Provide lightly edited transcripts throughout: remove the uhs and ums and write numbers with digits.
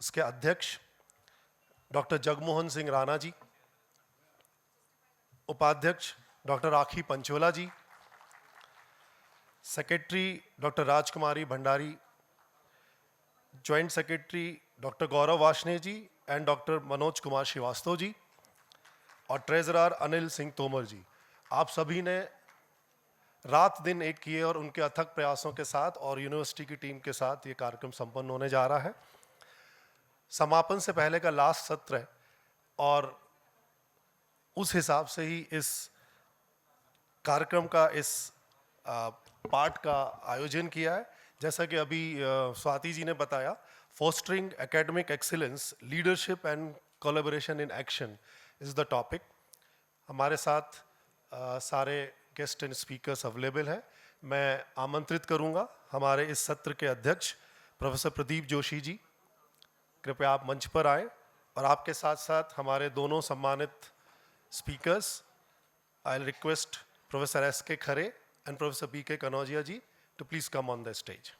उसके अध्यक्ष डॉक्टर जगमोहन सिंह राणा जी, उपाध्यक्ष doctor Rakhi Panchola ji, secretary doctor Rajkumari Bhandari, joint secretary doctor Gaurav Varshney ji and doctor Manoj Kumar Srivastava ji, और ट्रेजरर अनिल सिंह तोमर जी। आप सभी ने रात दिन एक किए और उनके अथक प्रयासों के साथ और यूनिवर्सिटी की टीम के साथ ये कार्यक्रम संपन्न होने जा रहा है। समापन से पहले का लास्ट सत्र है और उस हिसाब से ही इस कार्यक्रम का इस पार्ट का आयोजन किया है। जैसा कि अभी स्वाति जी ने बताया, fostering academic excellence, leadership and collaboration in action is the topic. हमारे साथ सारे गेस्ट एंड स्पीकर्स अवेलेबल हैं। मैं आमंत्रित करूंगा हमारे इस सत्र के अध्यक्ष प्रोफेसर प्रदीप जोशी जी, कृपया आप मंच पर आएं, और आपके साथ साथ हमारे दोनों सम्मानित speakers, I request professor S.K. Khare and professor B.K. Kanaujia ji to please come on the stage.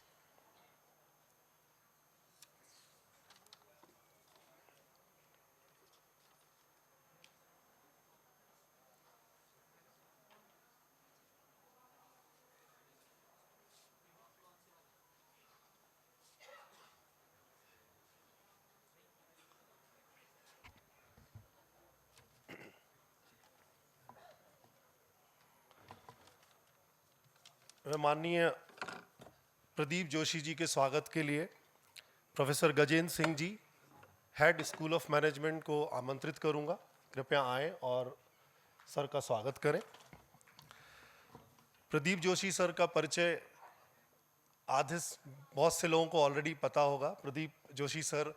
मैं माननीय प्रदीप जोशी जी के स्वागत के लिए professor Gajendra Singh ji, head school of management को आमंत्रित करूंगा। कृपया आएं और सर का स्वागत करें। प्रदीप जोशी सर का परिचय बहुत से लोगों को ऑलरेडी पता होगा। प्रदीप जोशी सर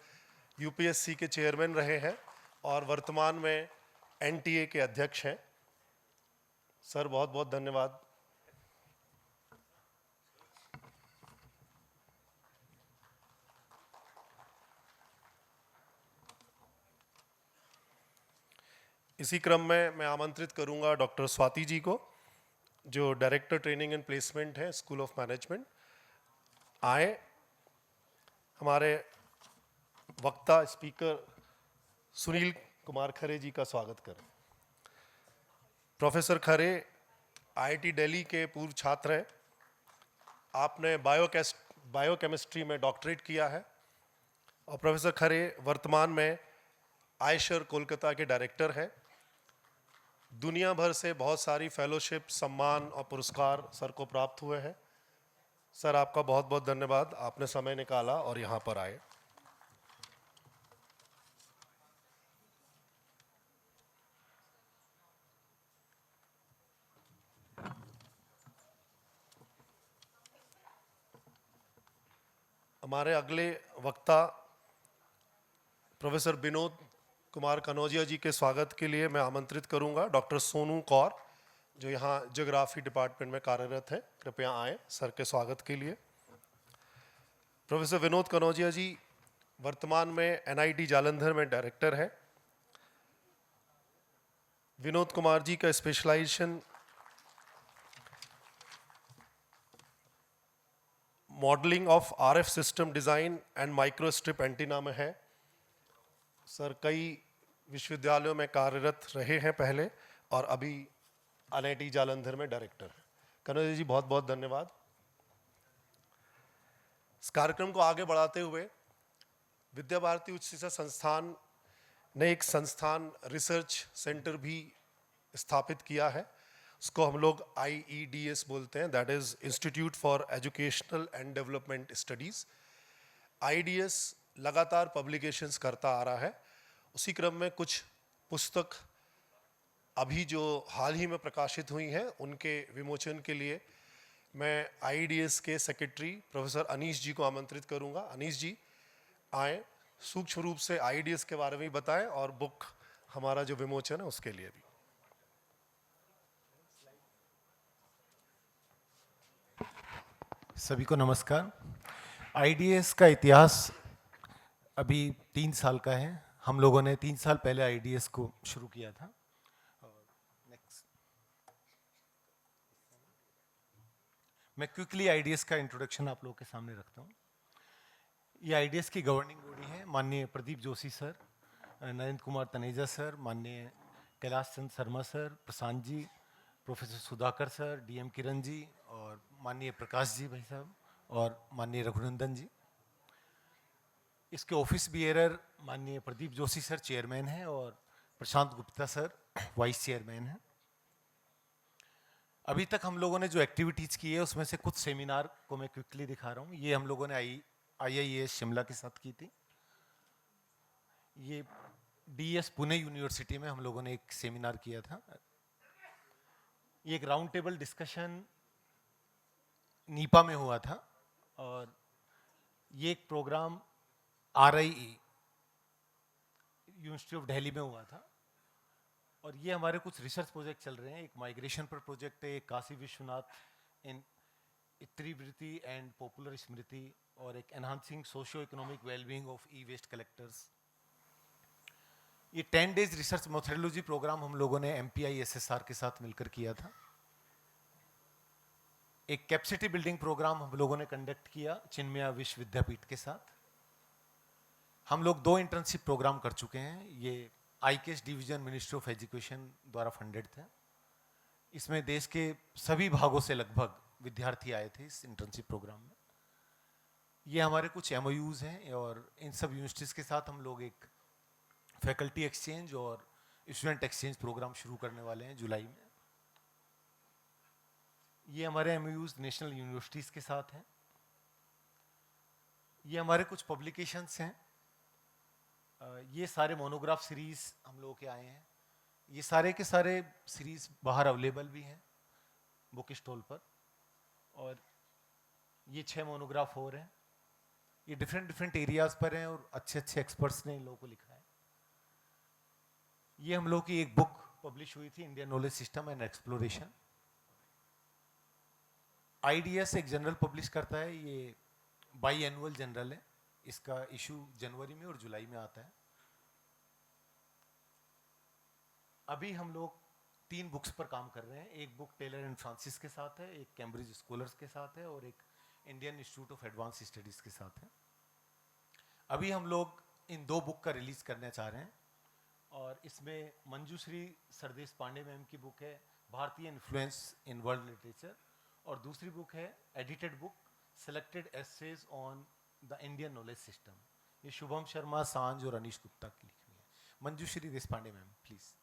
यूपीएससी के चेयरमैन रहे हैं और वर्तमान में एनटीए के अध्यक्ष हैं। सर बहुत बहुत धन्यवाद। इसी क्रम में मैं आमंत्रित करूंगा डॉक्टर स्वाति जी को, जो डायरेक्टर ट्रेनिंग एंड प्लेसमेंट है स्कूल ऑफ मैनेजमेंट। आए, हमारे वक्ता स्पीकर सुनील कुमार खरे जी का स्वागत करें। प्रोफेसर खरे आईआईटी दिल्ली के पूर्व छात्र हैं। आपने बायोकेमिस्ट्री में डॉक्टरेट किया है और प्रोफेसर खरे वर्तमान में आयशर कोलकाता के डायरेक्टर हैं। दुनिया भर से बहुत सारी फेलोशिप, सम्मान और पुरस्कार सर को प्राप्त हुए हैं। सर आपका बहुत बहुत धन्यवाद, आपने समय निकाला और यहाँ पर आए। हमारे अगले वक्ता प्रोफेसर विनोद कुमार कनौजिया जी के स्वागत के लिए मैं आमंत्रित करूंगा डॉक्टर सोनू कौर, जो यहाँ ज्योग्राफी डिपार्टमेंट में कार्यरत है। कृपया आए सर के स्वागत के लिए। प्रोफेसर विनोद कनौजिया जी वर्तमान में एनआईटी जालंधर में डायरेक्टर है। विनोद कुमार जी का specialisation modelling of RF system design and microstrip antenna में है। सर कई विश्वविद्यालयों में कार्यरत रहे हैं पहले और अभी एनआईटी जालंधर में डायरेक्टर हैं। कनौजिया जी बहुत बहुत धन्यवाद। इस कार्यक्रम को आगे बढ़ाते हुए विद्या भारती उच्च शिक्षा संस्थान ने एक संस्थान रिसर्च सेंटर भी स्थापित किया है। उसको हम लोग IEDS बोलते हैं, that is institute for educational and development studies. IEDS लगातार पब्लिकेशंस करता आ रहा है। उसी क्रम में कुछ पुस्तक अभी जो हाल ही में प्रकाशित हुई हैं उनके विमोचन के लिए मैं IEDS के सेक्रेटरी प्रोफेसर अनीश जी को आमंत्रित करूंगा। अनीश जी आए, सूक्ष्म रूप से IEDS के बारे में बताएं और बुक हमारा जो विमोचन है उसके लिए भी। सभी को नमस्कार। IDS का इतिहास अभी 3 साल का है। हम लोगों ने 3 साल पहले IDS को शुरू किया था। मैं क्विकली IDS का इंट्रोडक्शन आप लोगों के सामने रखता हूँ। ये आईडीएस की गवर्निंग बॉडी है। माननीय प्रदीप जोशी सर, नरेंद्र कुमार तनेजा सर, माननीय Kailash Chand Sharma sir, Prashant ji, professor Sudhakar sir, DM Kiran ji और माननीय प्रकाश जी भाई साहब और माननीय रघुनंदन जी। इसके ऑफिस बियरर माननीय प्रदीप जोशी सर चेयरमैन हैं और प्रशांत गुप्ता सर वाइस चेयरमैन हैं। अभी तक हम लोगों ने जो एक्टिविटीज़ की है उसमें से कुछ सेमिनार को मैं क्विकली दिखा रहा हूँ। ये हम लोगों ने IIES शिमला के साथ की थी। ये DS पुणे यूनिवर्सिटी में हम लोगों ने एक सेमिनार किया था। ये एक राउंड टेबल डिस्कशन नीपा में हुआ था और ये एक programme RIE university of Delhi में हुआ था। और ये हमारे कुछ रिसर्च प्रोजेक्ट चल रहे हैं। एक माइग्रेशन पर प्रोजेक्ट है, एक काशी विश्वनाथ इन इत्रिवृत्ति एंड पॉपुलर स्मृति और एक enhancing socio economic wellbeing of e waste collectors. ये 10 डेज रिसर्च मेथोडोलॉजी प्रोग्राम हम लोगों ने MPI SSR के साथ मिलकर किया था। एक कैपेसिटी बिल्डिंग प्रोग्राम हम लोगों ने कंडक्ट किया चिन्मया विश्व विद्यापीठ के साथ। हम लोग 2 इंटर्नशिप प्रोग्राम कर चुके हैं। ये IKS division ministry of education द्वारा फंडेड था। इसमें देश के सभी भागों से लगभग विद्यार्थी आए थे इस इंटर्नशिप प्रोग्राम में। ये हमारे कुछ MOUs हैं और इन सब यूनिवर्सिटीज़ के साथ हम लोग एक फैकल्टी एक्सचेंज और स्टूडेंट एक्सचेंज प्रोग्राम शुरू करने वाले हैं जुलाई में। ये हमारे MOUs नेशनल यूनिवर्सिटीज़ के साथ हैं। ये हमारे कुछ पब्लिकेशंस हैं। ये सारे मोनोग्राफ सीरीज हम लोगों के आए हैं। ये सारे के सारे सीरीज बाहर अवेलेबल भी हैं बुक स्टॉल पर। और ये 6 मोनोग्राफ और हैं। ये डिफरेंट एरियाज पर हैं और अच्छे एक्सपर्ट्स ने इन लोगों को लिखा है। ये हम लोग की एक बुक पब्लिश हुई थी, Indian knowledge system and exploration. IDS एक जनरल पब्लिश करता है। ये बाई एनुअल जनरल है। इसका इशू जनवरी में और जुलाई में आता है। अभी हम लोग 3 बुक्स पर काम कर रहे हैं। एक बुक टेलर एंड फ्रांसिस के साथ है, एक कैम्ब्रिज स्कॉलर्स के साथ है और एक Indian institute of advance studies के साथ है। अभी हम लोग इन 2 बुक का रिलीज करना चाह रहे हैं और इसमें मंजूश्री सरदेश पांडे मैम की बुक है भारतीय इन्फ्लुएंस इन वर्ल्ड लिटरेचर और दूसरी बुक है edited book selected essays on the Indian knowledge system. ये शुभम शर्मा, सांझ और अनीश गुप्ता की लिखी है। Manjushree Deshpande ma'am please.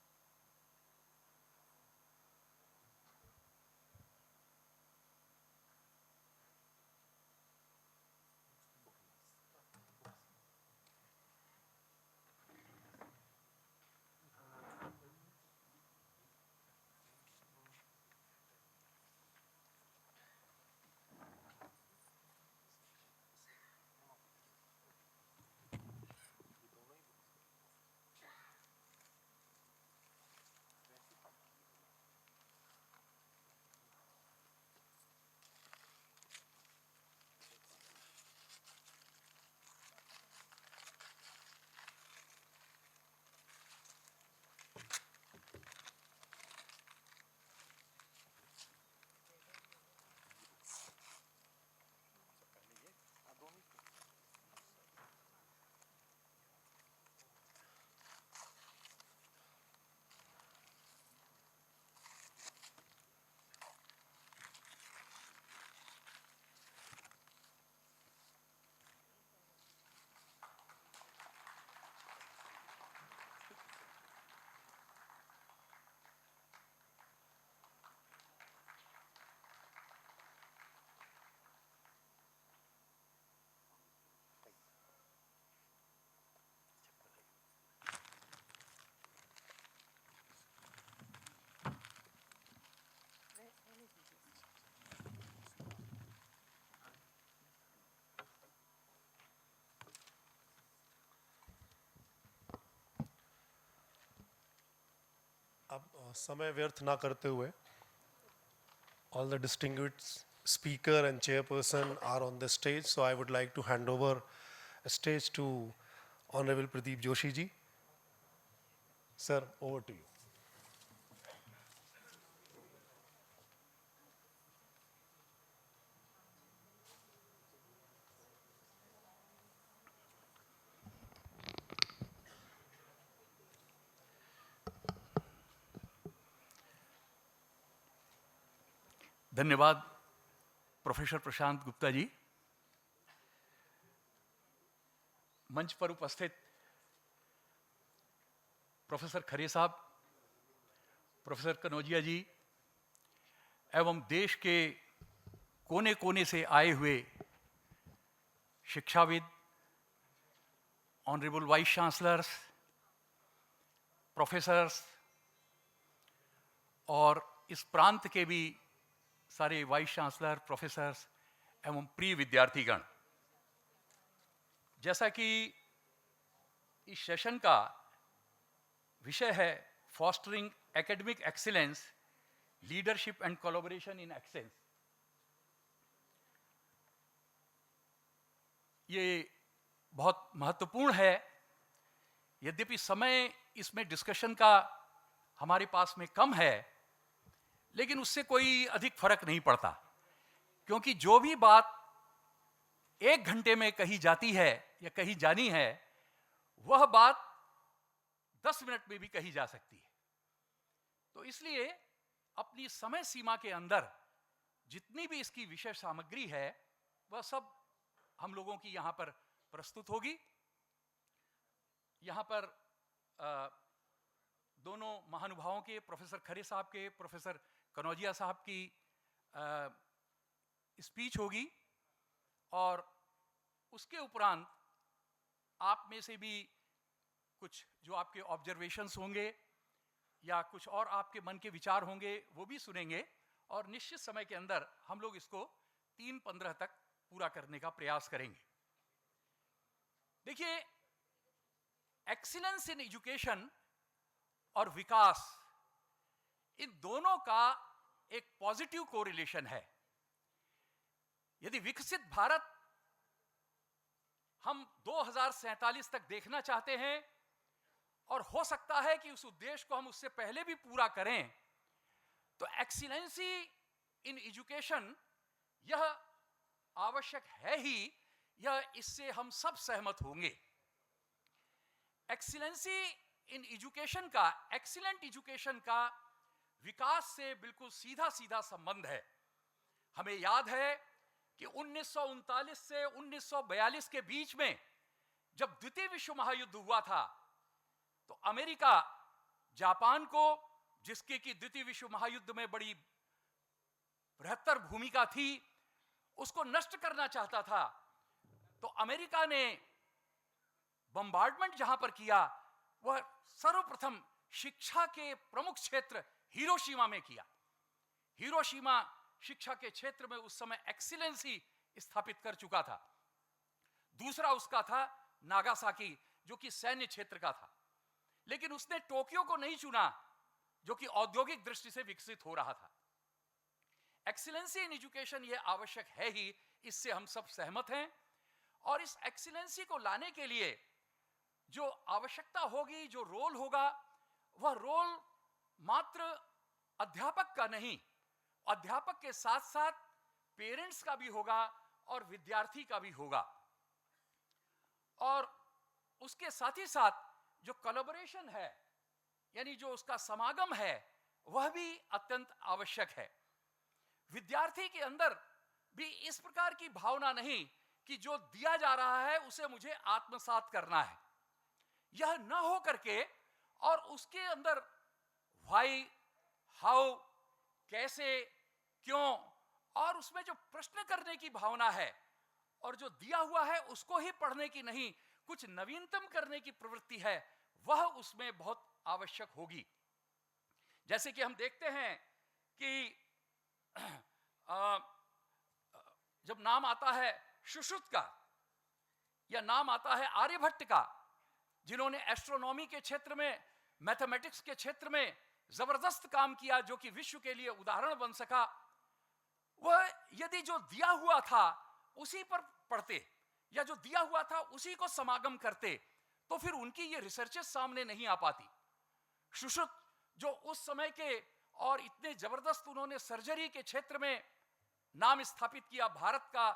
अब समय व्यर्थ ना करते हुए, all the distinguished speaker and chairperson are on the stage, so I would like to hand over a stage to Honorable Pradeep Joshi ji. Sir, over to you. धन्यवाद प्रोफेसर प्रशांत गुप्ता जी। मंच पर उपस्थित प्रोफेसर खरे साहब, प्रोफेसर कनौजिया जी एवं देश के कोने कोने से आए हुए शिक्षाविद, ऑनरेबल वाइस चांसलर्स, प्रोफेसर्स और इस प्रांत के भी सारे वाइस चांसलर, प्रोफेसर्स एवं प्रिय विद्यार्थीगण, जैसा कि इस सेशन का विषय है fostering academic excellence, leadership and collaboration in excellence, ये बहुत महत्वपूर्ण है। यद्यपि समय इसमें डिस्कशन का हमारे पास में कम है, लेकिन उससे कोई अधिक फर्क नहीं पड़ता, क्योंकि जो भी बात 1 घंटे में कही जाती है या कही जानी है, वह बात 10 मिनट में भी कही जा सकती है। तो इसलिए अपनी समय सीमा के अंदर जितनी भी इसकी विषय सामग्री है, वह सब हम लोगों की यहां पर प्रस्तुत होगी। यहां पर दोनों महानुभावों के, प्रोफेसर खरे साहब के, प्रोफेसर कनौजिया साहब की स्पीच होगी और उसके उपरांत आप में से भी कुछ जो आपके ऑब्जर्वेशंस होंगे या कुछ और आपके मन के विचार होंगे वो भी सुनेंगे और निश्चित समय के अंदर हम लोग इसको 3:15 तक पूरा करने का प्रयास करेंगे। देखिए, एक्सीलेंस इन एजुकेशन और विकास, इन दोनों का एक पॉजिटिव कोरिलेशन है। यदि विकसित भारत हम 2047 तक देखना चाहते हैं और हो सकता है कि उस उद्देश्य को हम उससे पहले भी पूरा करें, तो एक्सीलेंसी इन एजुकेशन यह आवश्यक है ही, यह इससे हम सब सहमत होंगे। एक्सीलेंसी इन एजुकेशन का, एक्सीलेंट एजुकेशन का विकास से बिल्कुल सीधा सीधा संबंध है। हमें याद है कि 1939 से 1942 के बीच में जब द्वितीय विश्व महायुद्ध हुआ था, तो अमेरिका जापान को, जिसकी कि द्वितीय विश्व महायुद्ध में बड़ी बृहत्तर भूमिका थी, उसको नष्ट करना चाहता था। तो अमेरिका ने बम्बार्डमेंट जहां पर किया, वह सर्वप्रथम शिक्षा के प्रमुख क्षेत्र हिरोशिमा में किया। हिरोशिमा शिक्षा के क्षेत्र में उस समय एक्सीलेंसी स्थापित कर चुका था। दूसरा उसका था नागासाकी, जो कि सैन्य क्षेत्र का था, लेकिन उसने टोक्यो को नहीं चुना, जो कि औद्योगिक दृष्टि से विकसित हो रहा था। एक्सीलेंसी इन एजुकेशन यह आवश्यक है ही, इससे हम सब सहमत हैं। और इस एक्सीलेंसी को लाने के लिए जो आवश्यकता होगी, जो रोल होगा, वह रोल मात्र अध्यापक का नहीं, अध्यापक के साथ साथ पेरेंट्स का भी होगा और विद्यार्थी का भी होगा। और उसके साथ ही साथ जो कोलैबोरेशन है, यानी जो उसका समागम है, वह भी अत्यंत आवश्यक है। विद्यार्थी के अंदर भी इस प्रकार की भावना नहीं कि जो दिया जा रहा है उसे मुझे आत्मसात करना है, यह न हो करके, और उसके अंदर व्हाई, हाउ, कैसे, क्यों, और उसमें जो प्रश्न करने की भावना है और जो दिया हुआ है उसको ही पढ़ने की नहीं, कुछ नवीनतम करने की प्रवृत्ति है, वह उसमें बहुत आवश्यक होगी। जैसे कि हम देखते हैं कि जब नाम आता है सुश्रुत का या नाम आता है आर्यभट्ट का, जिन्होंने एस्ट्रोनॉमी के क्षेत्र में, मैथमेटिक्स के क्षेत्र में जबरदस्त काम किया, जो कि विश्व के लिए उदाहरण बन सका, वह यदि जो दिया हुआ था उसी पर पढ़ते या जो दिया हुआ था उसी को समागम करते, तो फिर उनकी ये रिसर्चेस सामने नहीं आ पाती। सुश्रुत जो उस समय के और इतने जबरदस्त उन्होंने सर्जरी के क्षेत्र में नाम स्थापित किया, भारत का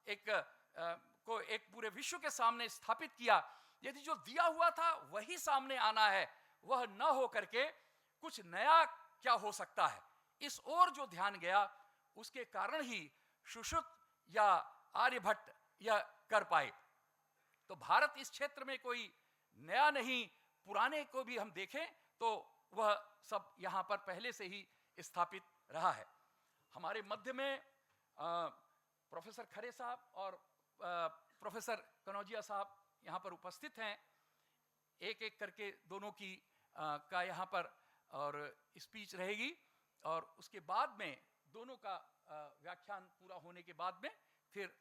एक पूरे विश्व के सामने स्थापित किया, यदि जो दिया हुआ था वही सामने आना है, वह न हो करके कुछ नया क्या हो सकता है, इस ओर जो ध्यान गया, उसके कारण ही सुश्रुत या आर्यभट्ट यह कर पाए। तो भारत इस क्षेत्र में कोई नया नहीं, पुराने को भी हम देखें तो वह सब यहाँ पर पहले से ही स्थापित रहा है। हमारे मध्य में प्रोफेसर खरे साहब और प्रोफेसर कनौजिया साहब यहाँ पर उपस्थित हैं। एक एक करके दोनों की का यहाँ पर और स्पीच रहेगी, और उसके बाद में दोनों का व्याख्यान पूरा होने के बाद में फिर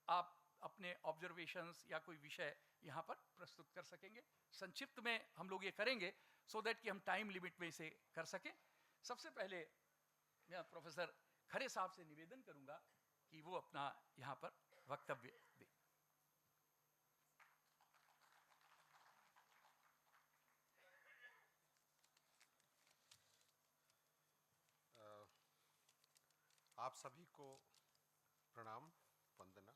आप अपने ऑब्जर्वेशंस या कोई विषय यहाँ पर प्रस्तुत कर सकेंगे। संक्षिप्त में हम लोग ये करेंगे सो दैट कि हम टाइम लिमिट में इसे कर सकें। सबसे पहले मैं प्रोफेसर खरे साहब से निवेदन करूंगा कि वो अपना यहाँ पर वक्तव्य दें। आप सभी को प्रणाम, वंदना।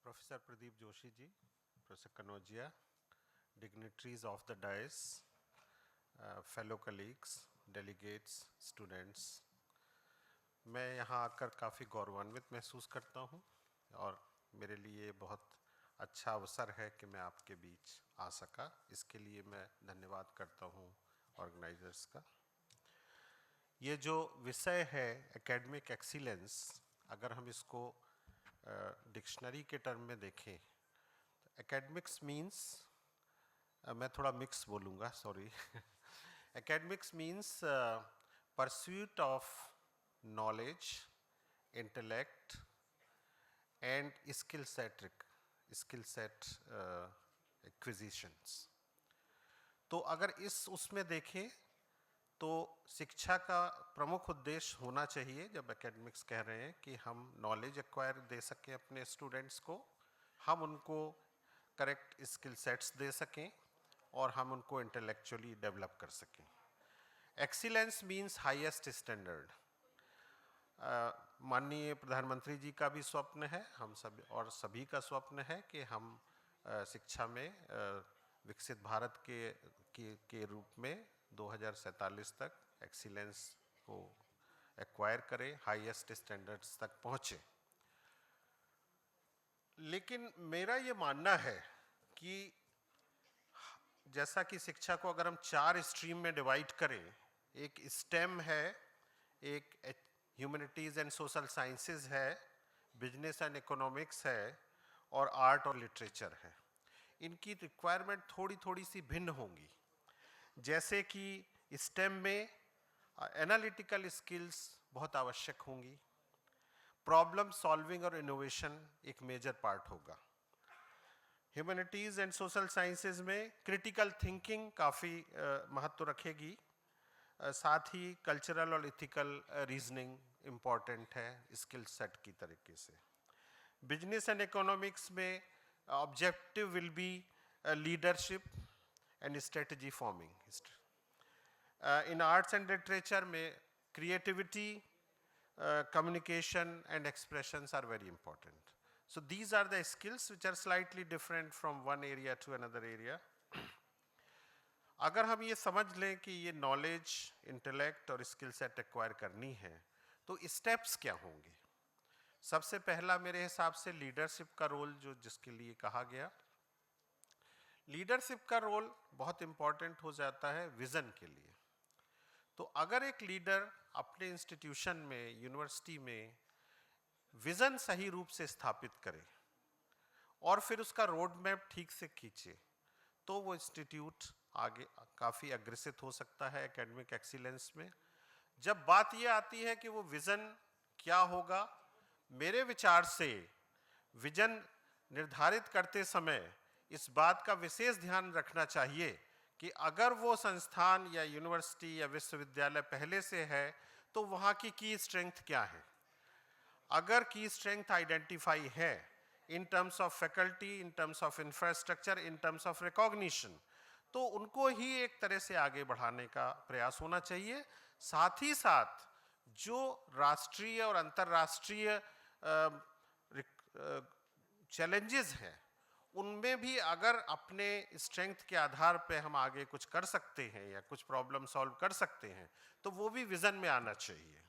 Professor Pradeep Joshi ji, professor Kanaujia, dignitaries of the dais, fellow colleagues, delegates, students, मैं यहाँ आकर काफ़ी गौरवान्वित महसूस करता हूँ और मेरे लिए बहुत अच्छा अवसर है कि मैं आपके बीच आ सका। इसके लिए मैं धन्यवाद करता हूँ ऑर्गेनाइजर्स का। ये जो विषय है एकेडमिक एक्सीलेंस, अगर हम इसको डिक्शनरी के टर्म में देखें तो एकेडमिक्स मीन्स, मैं थोड़ा मिक्स बोलूँगा, sorry. Academics means pursuit of knowledge, intellect and skill set acquisitions. तो अगर उसमें देखें तो शिक्षा का प्रमुख उद्देश्य होना चाहिए, जब एकेडमिक्स कह रहे हैं, कि हम नॉलेज एक्वायर दे सकें अपने स्टूडेंट्स को, हम उनको करेक्ट स्किल सेट्स दे सकें और हम उनको इंटेलेक्चुअली डेवलप कर सकें। Excellence means highest standard. माननीय प्रधानमंत्री जी का भी स्वप्न है, हम सभी और सभी का स्वप्न है कि हम शिक्षा में विकसित भारत के रूप में 2047 तक एक्सीलेंस को एक्वायर करें, हाईएस्ट स्टैंडर्ड्स तक पहुँचे। लेकिन मेरा ये मानना है कि जैसा कि शिक्षा को अगर हम 4 स्ट्रीम में डिवाइड करें, एक स्टेम है, एक ह्यूमैनिटीज़ एंड सोशल साइंसेज है, बिजनेस एंड इकोनॉमिक्स है और आर्ट और लिटरेचर है। इनकी रिक्वायरमेंट थोड़ी सी भिन्न होंगी। जैसे कि स्टेम में एनालिटिकल स्किल्स बहुत आवश्यक होंगी, प्रॉब्लम सॉल्विंग और इनोवेशन एक मेजर पार्ट होगा। ह्यूमैनिटीज़ एंड सोशल साइंसेज में क्रिटिकल थिंकिंग काफ़ी महत्व रखेगी, साथ ही कल्चरल और इथिकल रीजनिंग इम्पॉर्टेंट है स्किल सेट की तरीके से। बिजनेस एंड इकोनॉमिक्स में objective will be leadership and strategy forming. In arts and literature में creativity, communication and expressions are very important. So these are the skills which are slightly different from one area to another area. अगर हम ये समझ लें कि ये knowledge, intellect और skill set acquire करनी है तो स्टेप्स क्या होंगे। सबसे पहला मेरे हिसाब से लीडरशिप का रोल, जो जिसके लिए कहा गया, लीडरशिप का रोल बहुत इम्पॉर्टेंट हो जाता है विज़न के लिए। तो अगर एक लीडर अपने इंस्टीट्यूशन में, यूनिवर्सिटी में विज़न सही रूप से स्थापित करे और फिर उसका रोड मैप ठीक से खींचे, तो वो इंस्टीट्यूट आगे काफ़ी अग्रसित हो सकता है एकेडमिक एक्सीलेंस में। जब बात ये आती है कि वो विज़न क्या होगा, मेरे विचार से विज़न निर्धारित करते समय इस बात का विशेष ध्यान रखना चाहिए कि अगर वो संस्थान या यूनिवर्सिटी या विश्वविद्यालय पहले से है तो वहाँ की स्ट्रेंथ क्या है। अगर की स्ट्रेंथ आइडेंटिफाई है in terms of faculty, in terms of infrastructure, in terms of recognition, तो उनको ही एक तरह से आगे बढ़ाने का प्रयास होना चाहिए। साथ ही साथ जो राष्ट्रीय और अंतर्राष्ट्रीय चैलेंजेस हैं उनमें भी अगर अपने स्ट्रेंथ के आधार पे हम आगे कुछ कर सकते हैं या कुछ प्रॉब्लम सॉल्व कर सकते हैं, तो वो भी विज़न में आना चाहिए।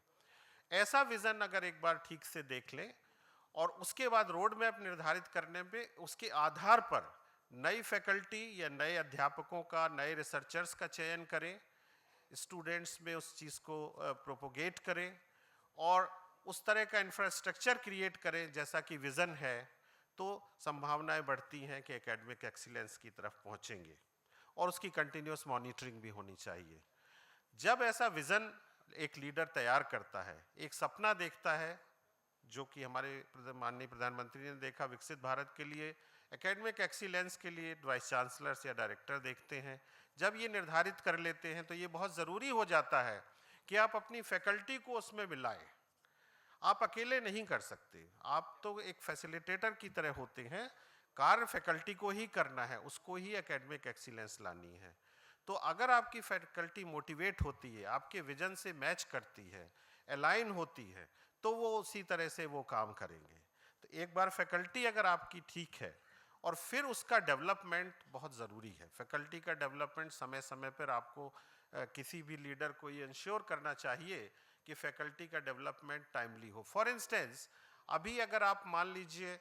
ऐसा विज़न अगर एक बार ठीक से देख लें और उसके बाद रोड मैप निर्धारित करने पे उसके आधार पर नई फैकल्टी या नए अध्यापकों का, नए रिसर्चर्स का चयन करें, स्टूडेंट्स में उस चीज़ को प्रोपोगेट करें और उस तरह का इंफ्रास्ट्रक्चर क्रिएट करें जैसा कि विज़न है, तो संभावनाएं बढ़ती हैं कि एकेडमिक एक्सीलेंस की तरफ पहुंचेंगे। और उसकी कंटिन्यूस मॉनिटरिंग भी होनी चाहिए। जब ऐसा विज़न एक लीडर तैयार करता है, एक सपना देखता है, जो कि हमारे माननीय प्रधानमंत्री ने देखा, विकसित भारत के लिए एकेडमिक एक्सीलेंस के लिए वाइस चांसलर्स या डायरेक्टर देखते हैं, जब ये निर्धारित कर लेते हैं तो ये बहुत ज़रूरी हो जाता है कि आप अपनी फैकल्टी को उसमें मिलाएं। आप अकेले नहीं कर सकते, आप तो एक फैसिलिटेटर की तरह होते हैं, कार्य फैकल्टी को ही करना है, उसको ही एकेडमिक एक्सीलेंस लानी है। तो अगर आपकी फैकल्टी मोटिवेट होती है, आपके विजन से मैच करती है, अलाइन होती है, तो वो उसी तरह से वो काम करेंगे। तो एक बार फैकल्टी अगर आपकी ठीक है और फिर उसका डेवलपमेंट बहुत ज़रूरी है। फैकल्टी का डेवलपमेंट समय समय पर आपको किसी भी लीडर को ये इंश्योर करना चाहिए कि फैकल्टी का डेवलपमेंट टाइमली हो। फॉर इंस्टेंस, अभी अगर आप मान लीजिए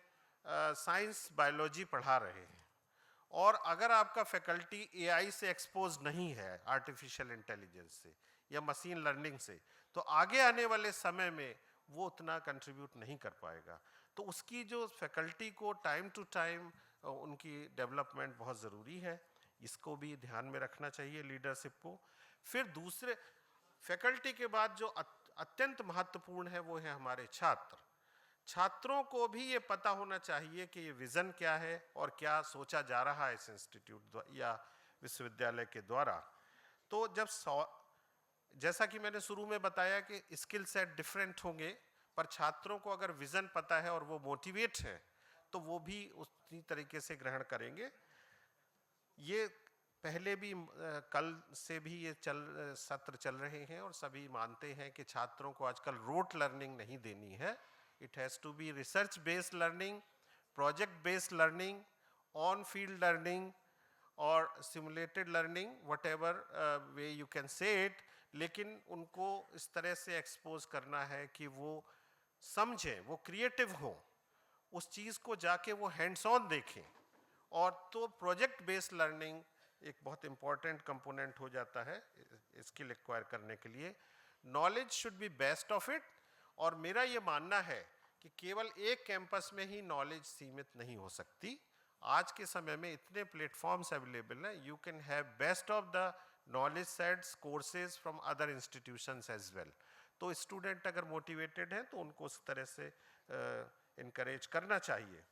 साइंस बायोलॉजी पढ़ा रहे हैं और अगर आपका फैकल्टी एआई से एक्सपोज नहीं है, आर्टिफिशियल इंटेलिजेंस से या मशीन लर्निंग से, तो आगे आने वाले समय में वो उतना कंट्रीब्यूट नहीं कर पाएगा। तो उसकी जो फैकल्टी को टाइम टू टाइम उनकी डेवलपमेंट बहुत ज़रूरी है, इसको भी ध्यान में रखना चाहिए लीडरशिप को। फिर दूसरे फैकल्टी के बाद जो अत्यंत महत्वपूर्ण है वो है हमारे छात्र। छात्रों को भी ये पता होना चाहिए कि ये विज़न क्या है और क्या सोचा जा रहा है इस इंस्टीट्यूट या विश्वविद्यालय के द्वारा। तो जब जैसा कि मैंने शुरू में बताया कि स्किल सेट डिफरेंट होंगे, पर छात्रों को अगर विज़न पता है और वो मोटिवेट है तो वो भी उसी तरीके से ग्रहण करेंगे। ये पहले भी कल से भी ये सत्र चल रहे हैं और सभी मानते हैं कि छात्रों को आजकल रोट लर्निंग नहीं देनी है। It has to be research based learning, project based learning, on field learning और simulated learning, whatever way you can say it. लेकिन उनको इस तरह से एक्सपोज करना है कि वो समझें, वो क्रिएटिव हों, उस चीज़ को जाके वो हैंड्स ऑन देखें। और तो प्रोजेक्ट बेस्ड लर्निंग एक बहुत इंपॉर्टेंट कंपोनेंट हो जाता है स्किल एक्वायर करने के लिए। Knowledge should be best of it. और मेरा ये मानना है कि केवल एक कैंपस में ही नॉलेज सीमित नहीं हो सकती। आज के समय में इतने प्लेटफॉर्म्स अवेलेबल हैं, you can have best of the knowledge sets, courses from other institutions as well. तो स्टूडेंट अगर मोटिवेटेड हैं तो उनको उस तरह से इनकरेज करना चाहिए।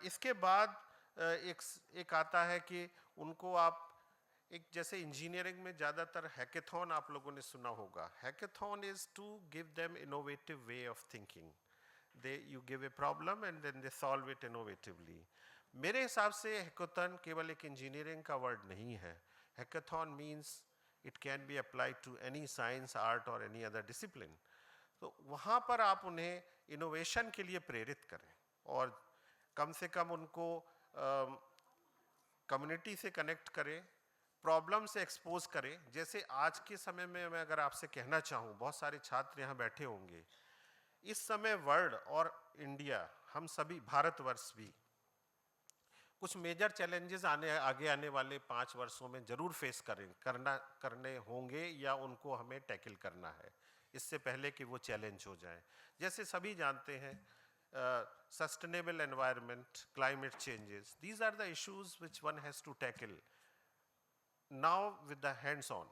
इसके बाद एक आता है कि उनको आप एक, जैसे इंजीनियरिंग में ज़्यादातर हैकेथॉन आप लोगों ने सुना होगा। Hackathon is to give them innovative way of thinking. You give a problem and then they solve it innovatively. मेरे हिसाब से हैकेथॉन केवल एक इंजीनियरिंग का वर्ड नहीं है। Hackathon means it can be applied to any science, art और any other discipline. तो वहाँ पर आप उन्हें इनोवेशन के लिए प्रेरित करें और कम से कम उनको कम्युनिटी से कनेक्ट करें, प्रॉब्लम से एक्सपोज करें। जैसे आज के समय में मैं अगर आपसे कहना चाहूँ, बहुत सारे छात्र यहाँ बैठे होंगे, इस समय वर्ल्ड और इंडिया, हम सभी भारतवर्ष भी कुछ मेजर चैलेंजेस आगे आने वाले 5 वर्षों में जरूर फेस करने होंगे या उनको हमें टैकल करना है इससे पहले कि वो चैलेंज हो जाए। जैसे सभी जानते हैं, sustainable environment, climate changes, these are the issues which one has to tackle now with the hands on.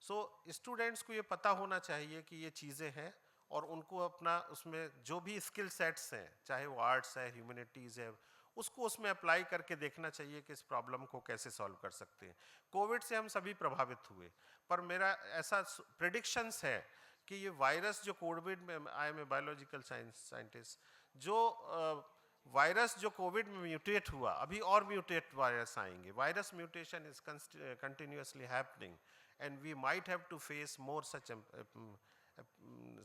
So students को ये पता होना चाहिए कि ये चीज़ें हैं और उनको अपना उसमें जो भी स्किल सेट्स हैं, चाहे वो आर्ट्स है, ह्यूमैनिटीज़ है, उसको उसमें अप्लाई करके देखना चाहिए कि इस प्रॉब्लम को कैसे सॉल्व कर सकते हैं। कोविड से हम सभी प्रभावित हुए, पर मेरा ऐसा प्रेडिक्शंस है कि ये वायरस जो कोविड में, I am a biological scientist, जो वायरस जो कोविड में म्यूटेट हुआ, अभी और म्यूटेट वायरस आएंगे। Virus mutation is continuously happening and we might have to face more such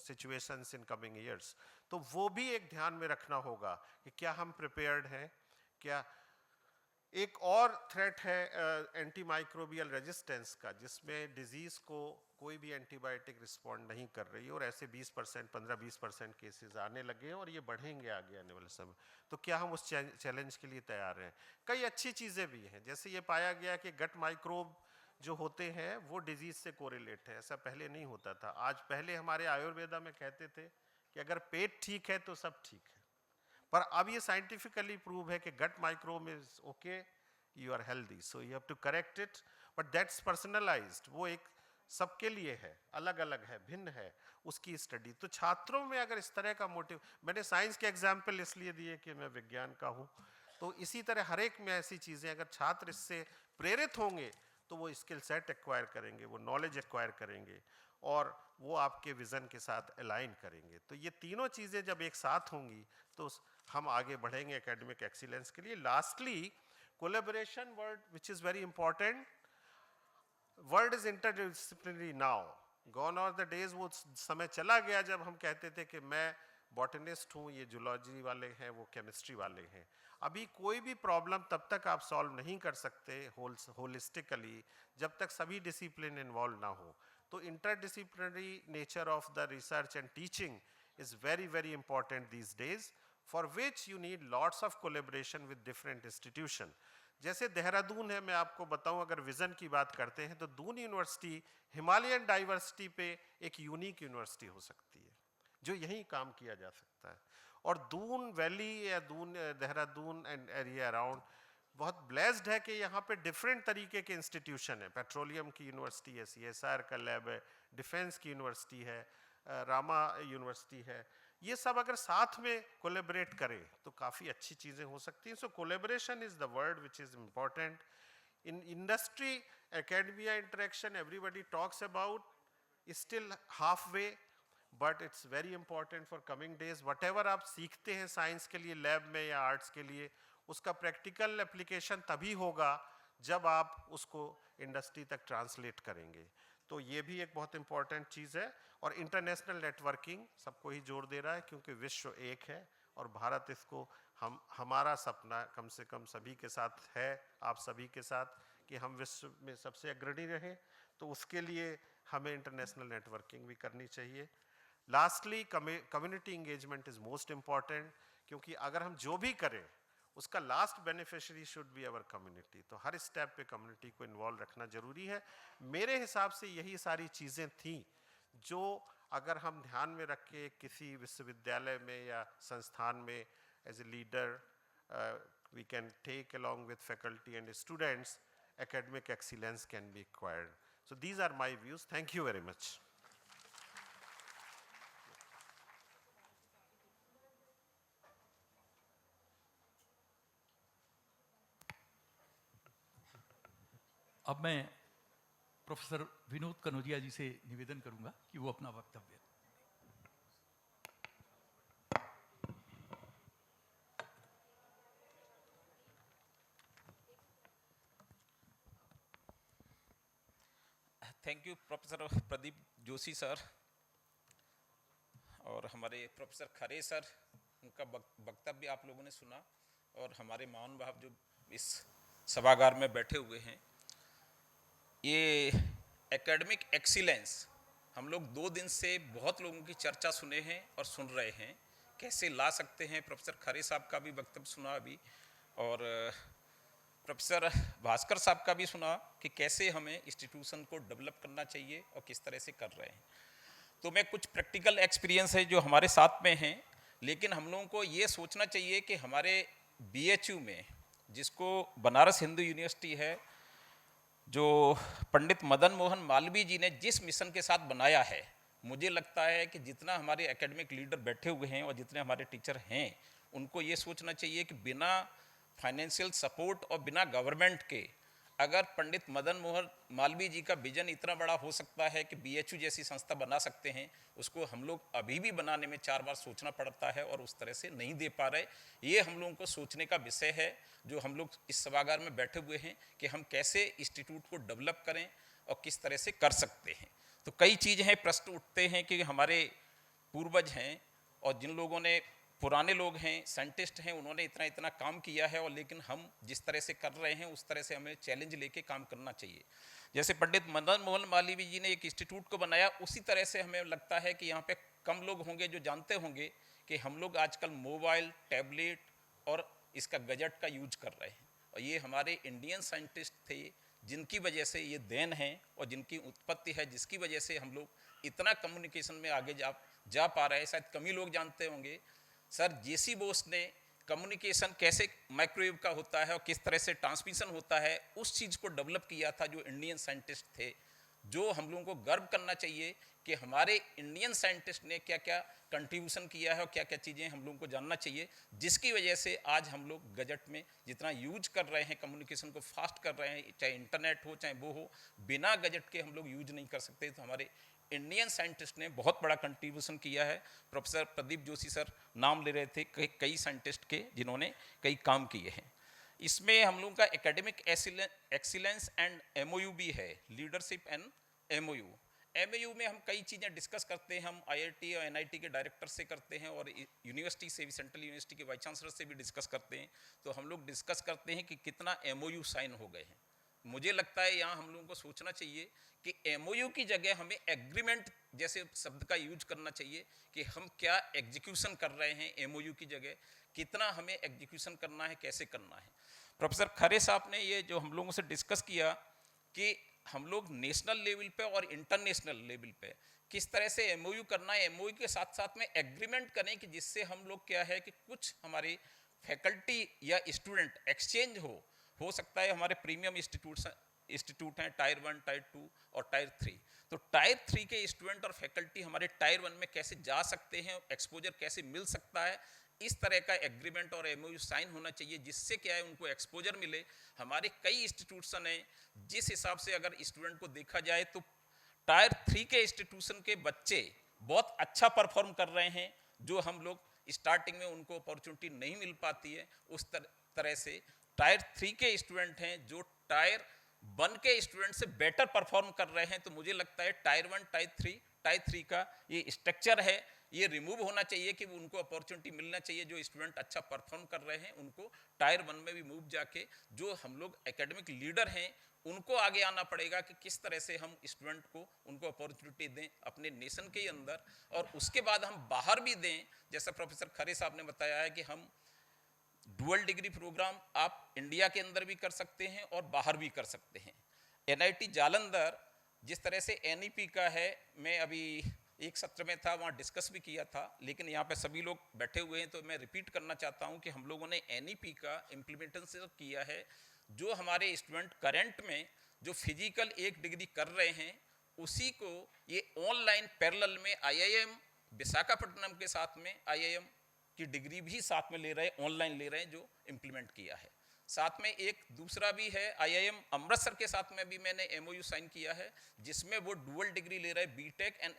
situations in coming years. तो वो भी एक ध्यान में रखना होगा कि क्या हम प्रिपेयर्ड हैं, क्या एक और थ्रेट है एंटी माइक्रोबियल रेजिस्टेंस का, जिसमें डिजीज को कोई भी एंटीबायोटिक रिस्पॉन्ड नहीं कर रही है और ऐसे 20% 15-20% केसेस आने लगे हैं और ये बढ़ेंगे आगे आने वाले समय। तो क्या हम उस चैलेंज के लिए तैयार हैं? कई अच्छी चीज़ें भी हैं, जैसे ये पाया गया कि गट माइक्रोब जो होते हैं वो डिजीज से कोरिलेट है, ऐसा पहले नहीं होता था। आज पहले हमारे आयुर्वेदा में कहते थे कि अगर पेट ठीक है तो सब ठीक है, पर अब ये साइंटिफिकली प्रूव है कि gut microbe is okay, you are healthy, so you have to correct it, but that's personalised, वो एक सबके लिए है, अलग अलग है, भिन्न है उसकी स्टडी। तो छात्रों में अगर इस तरह का मोटिव, मैंने साइंस के एग्जाम्पल इसलिए दिए कि मैं विज्ञान का हूँ, तो इसी तरह हर एक में ऐसी चीज़ें अगर छात्र इससे प्रेरित होंगे तो वो स्किल सेट एक्वायर करेंगे, वो नॉलेज एक्वायर करेंगे और वो आपके विजन के साथ अलाइन करेंगे। तो ये तीनों चीज़ें जब एक साथ होंगी तो हम आगे बढ़ेंगे एकेडमिक एक्सीलेंस के लिए। Lastly, collaboration word which is very important, word is interdisciplinary now, gone are the days, वो समय चला गया जब हम कहते थे कि मैं बॉटनिस्ट हूँ, ये जूलॉजी वाले हैं, वो केमिस्ट्री वाले हैं। अभी कोई भी प्रॉब्लम तब तक आप सॉल्व नहीं कर सकते होलिस्टिकली जब तक सभी डिसिप्लिन इन्वॉल्व ना हो। तो interdisciplinary nature of the research and teaching is very, very important these days, for which you need lots of collaboration with different institution. जैसे देहरादून है, मैं आपको बताऊं, अगर विजन की बात करते हैं तो दून यूनिवर्सिटी हिमालयन डाइवर्सिटी पे एक यूनिक यूनिवर्सिटी हो सकती है जो यहीं काम किया जा सकता है। और दून वैली या Doon Dehradun and area around बहुत ब्लेस्ड है कि यहाँ पे डिफरेंट तरीके के इंस्टीट्यूशन है। पेट्रोलियम की यूनिवर्सिटी है, CSR का लैब है, डिफेंस की यूनिवर्सिटी है, रामा यूनिवर्सिटी है। ये सब अगर साथ में कोलैबोरेट करें तो काफ़ी अच्छी चीज़ें हो सकती हैं। So collaboration is the word which is important in industry. Academia interaction everybody talks about, still half way, but it's very important for coming days. Whatever आप सीखते हैं साइंस के लिए लैब में या आर्ट्स के लिए, उसका प्रैक्टिकल एप्लीकेशन तभी होगा जब आप उसको इंडस्ट्री तक ट्रांसलेट करेंगे। तो ये भी एक बहुत इंपॉर्टेंट चीज़ है। और इंटरनेशनल नेटवर्किंग सबको ही जोड़ दे रहा है, क्योंकि विश्व एक है और भारत इसको हमारा सपना कम से कम सभी के साथ है, आप सभी के साथ, कि हम विश्व में सबसे अग्रणी रहें। तो उसके लिए हमें इंटरनेशनल नेटवर्किंग भी करनी चाहिए। Lastly, community engagement is most important, क्योंकि अगर हम जो भी करें उसका last beneficiary should be our community. तो हर स्टेप पे कम्युनिटी को इन्वॉल्व रखना जरूरी है। मेरे हिसाब से यही सारी चीज़ें थी जो अगर हम ध्यान में रख के किसी विश्वविद्यालय में या संस्थान में as a leader we can take along with faculty and students, academic excellence can be acquired. So these are my views. Thank you very much. अब मैं प्रोफेसर विनोद कनौजिया जी से निवेदन करूंगा कि वो अपना वक्तव्य। Thank you professor Pradeep Joshi sir और हमारे प्रोफेसर खरे सर, उनका वक्तव्य आप लोगों ने सुना, और हमारे महानुभाव जो इस सभागार में बैठे हुए हैं। ये एकेडमिक एक्सीलेंस हम लोग 2 दिन से बहुत लोगों की चर्चा सुने हैं और सुन रहे हैं, कैसे ला सकते हैं। प्रोफेसर खरे साहब का भी वक्तव्य सुना अभी, और प्रोफेसर भास्कर साहब का भी सुना कि कैसे हमें इंस्टीट्यूशन को डेवलप करना चाहिए और किस तरह से कर रहे हैं। तो मैं कुछ प्रैक्टिकल एक्सपीरियंस है जो हमारे साथ में हैं, लेकिन हम लोगों को ये सोचना चाहिए कि हमारे BHU में, जिसको बनारस हिंदू यूनिवर्सिटी है, जो पंडित मदन मोहन मालवीय जी ने जिस मिशन के साथ बनाया है, मुझे लगता है कि जितना हमारे एकेडमिक लीडर बैठे हुए हैं और जितने हमारे टीचर हैं, उनको ये सोचना चाहिए कि बिना फाइनेंशियल सपोर्ट और बिना गवर्नमेंट के अगर पंडित मदन मोहन मालवीय जी का विजन इतना बड़ा हो सकता है कि BHU जैसी संस्था बना सकते हैं, उसको हम लोग अभी भी बनाने में 4 बार सोचना पड़ता है और उस तरह से नहीं दे पा रहे। ये हम लोगों को सोचने का विषय है, जो हम लोग इस सभागार में बैठे हुए हैं, कि हम कैसे इंस्टीट्यूट को डेवलप करें और किस तरह से कर सकते हैं। तो कई चीज़ें हैं, प्रश्न उठते हैं कि हमारे पूर्वज हैं और जिन लोगों ने पुराने लोग हैं, साइंटिस्ट हैं, उन्होंने इतना इतना काम किया है, और लेकिन हम जिस तरह से कर रहे हैं उस तरह से हमें चैलेंज लेके काम करना चाहिए। जैसे पंडित मदन मोहन मालवीय जी ने एक इंस्टीट्यूट को बनाया, उसी तरह से हमें लगता है कि यहाँ पे कम लोग होंगे जो जानते होंगे कि हम लोग आजकल मोबाइल, टैबलेट और इसका गजट का यूज कर रहे हैं, और ये हमारे इंडियन साइंटिस्ट थे जिनकी वजह से ये देन है और जिनकी उत्पत्ति है, जिसकी वजह से हम लोग इतना कम्युनिकेशन में आगे जा पा रहे हैं। शायद कम ही लोग जानते होंगे सर, जेसी बोस ने कम्युनिकेशन कैसे माइक्रोवेव का होता है और किस तरह से ट्रांसमिशन होता है, उस चीज़ को डेवलप किया था जो इंडियन साइंटिस्ट थे। जो हम लोगों को गर्व करना चाहिए कि हमारे इंडियन साइंटिस्ट ने क्या क्या कंट्रीब्यूशन किया है और क्या क्या चीज़ें हम लोगों को जानना चाहिए, जिसकी वजह से आज हम लोग गजट में जितना यूज कर रहे हैं, कम्युनिकेशन को फास्ट कर रहे हैं, चाहे इंटरनेट हो चाहे वो हो, बिना गजट के हम लोग यूज नहीं कर सकते। तो हमारे इंडियन साइंटिस्ट ने बहुत बड़ा कंट्रीब्यूशन किया है। प्रोफेसर प्रदीप जोशी सर नाम ले रहे थे कई साइंटिस्ट के जिन्होंने कई काम किए हैं। इसमें हम लोगों का एकेडमिक एक्सीलेंस एंड एमओयू भी है, लीडरशिप एंड एमओयू। एमओयू में हम कई चीज़ें डिस्कस करते हैं, हम आईआईटी और एनआईटी के डायरेक्टर से करते हैं और यूनिवर्सिटी से भी, सेंट्रल यूनिवर्सिटी के वाइस चांसलर से भी डिस्कस करते हैं। तो हम लोग डिस्कस करते हैं कि कितना एमओयू साइन हो गए हैं। मुझे लगता है यहाँ हम लोगों को सोचना चाहिए कि एमओयू की जगह हमें एग्रीमेंट जैसे शब्द का यूज करना चाहिए कि हम क्या एग्जीक्यूशन कर रहे हैं, एमओयू की जगह कितना हमें एग्जीक्यूशन करना है, कैसे करना है। प्रोफेसर खरे साहब ने ये जो हम लोगों से डिस्कस किया कि हम लोग नेशनल लेवल पे और इंटरनेशनल लेवल पे किस तरह से एमओयू करना है, एमओयू के साथ साथ में एग्रीमेंट करें कि जिससे हम लोग क्या है कि कुछ हमारी फैकल्टी या स्टूडेंट एक्सचेंज हो सकता है। हमारे प्रीमियम इंस्टीट्यूट हैं टायर 1, टायर 2 और टायर 3। तो टायर 3 के स्टूडेंट और फैकल्टी हमारे टायर 1 में कैसे जा सकते हैं, एक्सपोजर कैसे मिल सकता है, इस तरह का एग्रीमेंट और एमओयू साइन होना चाहिए, जिससे क्या है उनको एक्सपोजर मिले। हमारे कई इंस्टीट्यूशन हैं, जिस हिसाब से अगर स्टूडेंट को देखा जाए तो टायर 3 के इंस्टीट्यूशन के बच्चे बहुत अच्छा परफॉर्म कर रहे हैं, जो हम लोग स्टार्टिंग में उनको अपॉर्चुनिटी नहीं मिल पाती है। उस तरह से टायर 3 के स्टूडेंट हैं जो टायर 1 के स्टूडेंट से बेटर परफॉर्म कर रहे हैं। तो मुझे लगता है टायर 1, टायर 3 का ये स्ट्रक्चर है, ये रिमूव होना चाहिए कि उनको अपॉर्चुनिटी मिलना चाहिए। जो स्टूडेंट अच्छा परफॉर्म कर रहे हैं उनको टायर 1 में भी मूव जाके, जो हम लोग एकेडमिक लीडर हैं उनको आगे आना पड़ेगा कि किस तरह से हम स्टूडेंट को उनको अपॉर्चुनिटी दें अपने नेशन के अंदर, और उसके बाद हम बाहर भी दें। जैसा प्रोफेसर खरे साहब ने बताया है कि हम डुअल डिग्री प्रोग्राम आप इंडिया के अंदर भी कर सकते हैं और बाहर भी कर सकते हैं। एनआईटी जालंधर जिस तरह से एनईपी का है, मैं अभी एक सत्र में था, वहाँ डिस्कस भी किया था, लेकिन यहाँ पे सभी लोग बैठे हुए हैं तो मैं रिपीट करना चाहता हूँ कि हम लोगों ने एनईपी का इम्प्लीमेंटेशन किया है। जो हमारे स्टूडेंट करंट में जो फिजिकल 1 डिग्री कर रहे हैं, उसी को ये ऑनलाइन पैरेलल में आईआईएम विशाखापट्टनम के साथ में आईआईएम की डिग्री भी साथ में ले रहे हैं, ऑनलाइन ले रहे हैं, जो इम्प्लीमेंट किया है। साथ में एक दूसरा भी है, आईआईएम अमृतसर के साथ में भी मैंने एमओयू साइन किया है, जिसमें वो डुअल डिग्री ले रहे हैं, बीटेक एंड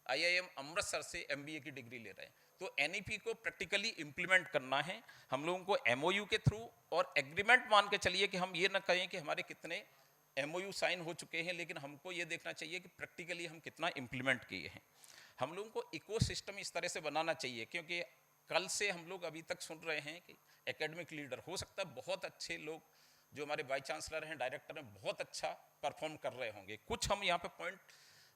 आईआईएम अमृतसर से एमबीए की डिग्री ले रहे हैं। तो एनईपी को प्रैक्टिकली इम्प्लीमेंट करना है हम लोगों को एमओयू के थ्रू, और एग्रीमेंट मान के चलिए कि हम ये ना कहें कि हमारे कितने एमओयू साइन हो चुके हैं, लेकिन हमको ये देखना चाहिए कि प्रैक्टिकली हम कितना इम्प्लीमेंट किए हैं। हम लोगों को इकोसिस्टम इस तरह से बनाना चाहिए, क्योंकि कल से हम लोग अभी तक सुन रहे हैं कि एकेडमिक लीडर हो सकता है बहुत अच्छे लोग जो हमारे वाइस चांसलर हैं, डायरेक्टर हैं, बहुत अच्छा परफॉर्म कर रहे होंगे। कुछ हम यहाँ पे पॉइंट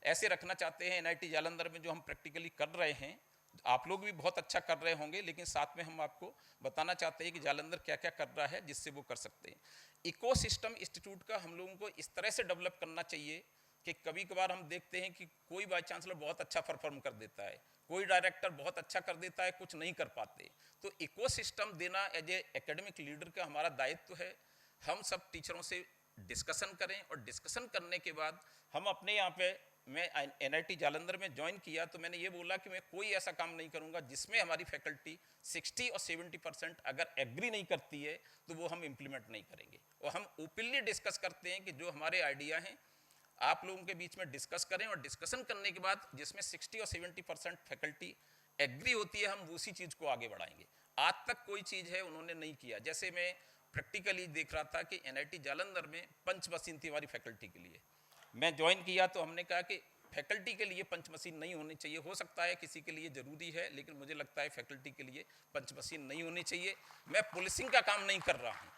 ऐसे रखना चाहते हैं एनआईटी जालंधर में जो हम प्रैक्टिकली कर रहे हैं, आप लोग भी बहुत अच्छा कर रहे होंगे, लेकिन साथ में हम आपको बताना चाहते हैं कि जालंधर क्या क्या कर रहा है जिससे वो कर सकते हैं। इकोसिस्टम इंस्टीट्यूट का हम लोगों को इस तरह से डेवलप करना चाहिए कि कभी कभार हम देखते हैं कि कोई वाइस चांसलर बहुत अच्छा परफॉर्म कर देता है, कोई डायरेक्टर बहुत अच्छा कर देता है, कुछ नहीं कर पाते। तो इकोसिस्टम देना एज ए एकेडमिक लीडर का हमारा दायित्व है। हम सब टीचरों से डिस्कशन करें, और डिस्कशन करने के बाद हम अपने यहाँ पे, मैं एनआईटी जालंधर में ज्वाइन किया तो मैंने ये बोला कि मैं कोई ऐसा काम नहीं करूँगा जिसमें हमारी फैकल्टी 60 और 70% अगर एग्री नहीं करती है तो वो हम इम्प्लीमेंट नहीं करेंगे। और हम ओपनली डिस्कस करते हैं कि जो हमारे आइडिया हैं आप लोगों के बीच में डिस्कस करें, और डिस्कशन करने के बाद जिसमें 60 और 70% फैकल्टी एग्री होती है हम उसी चीज़ को आगे बढ़ाएंगे। आज तक कोई चीज़ है उन्होंने नहीं किया। जैसे मैं प्रैक्टिकली देख रहा था कि एनआईटी जालंधर में पंच मशीन थी हमारी फैकल्टी के लिए। मैं ज्वाइन किया तो हमने कहा कि फैकल्टी के लिए पंच मशीन नहीं होनी चाहिए। हो सकता है किसी के लिए ज़रूरी है, लेकिन मुझे लगता है फैकल्टी के लिए पंच मशीन नहीं होनी चाहिए। मैं पुलिसिंग का काम नहीं कर रहा हूँ,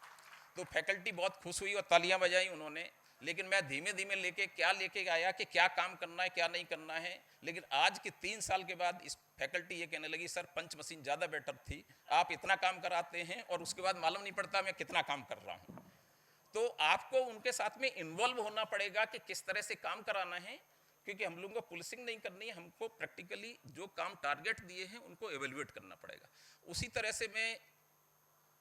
तो फैकल्टी बहुत खुश हुई और तालियां बजाई उन्होंने, लेकिन मैं धीमे धीमे लेके आया कि क्या काम करना है क्या नहीं करना है। लेकिन आज के 3 साल के बाद इस फैकल्टी ये कहने लगी सर पंच मशीन ज़्यादा बेटर थी, आप इतना काम कराते हैं और उसके बाद मालूम नहीं पड़ता मैं कितना काम कर रहा हूँ। तो आपको उनके साथ में इन्वॉल्व होना पड़ेगा कि किस तरह से काम कराना है, क्योंकि हम लोगों को पुलिसिंग नहीं करनी है, हमको प्रैक्टिकली जो काम टारगेट दिए हैं उनको एवेल्युएट करना पड़ेगा। उसी तरह से मैं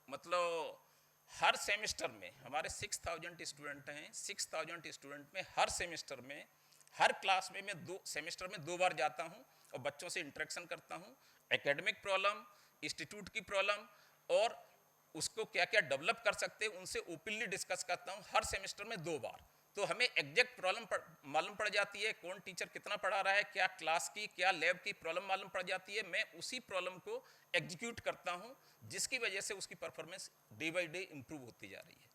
मतलब हर सेमेस्टर में हमारे 6000 स्टूडेंट हैं, 6000 स्टूडेंट में हर सेमेस्टर में हर क्लास में मैं 2 सेमेस्टर में 2 बार जाता हूं और बच्चों से इंटरेक्शन करता हूं। एकेडमिक प्रॉब्लम, इंस्टीट्यूट की प्रॉब्लम और उसको क्या क्या डेवलप कर सकते हैं उनसे ओपनली डिस्कस करता हूं हर सेमेस्टर में 2 बार। तो हमें एग्जैक्ट प्रॉब्लम मालूम पड़ जाती है, कौन टीचर कितना पढ़ा रहा है, क्या क्लास की क्या लैब की प्रॉब्लम मालूम पड़ जाती है। मैं उसी प्रॉब्लम को एग्जीक्यूट करता हूं, जिसकी वजह से उसकी performance day by day improve होती जा रही है।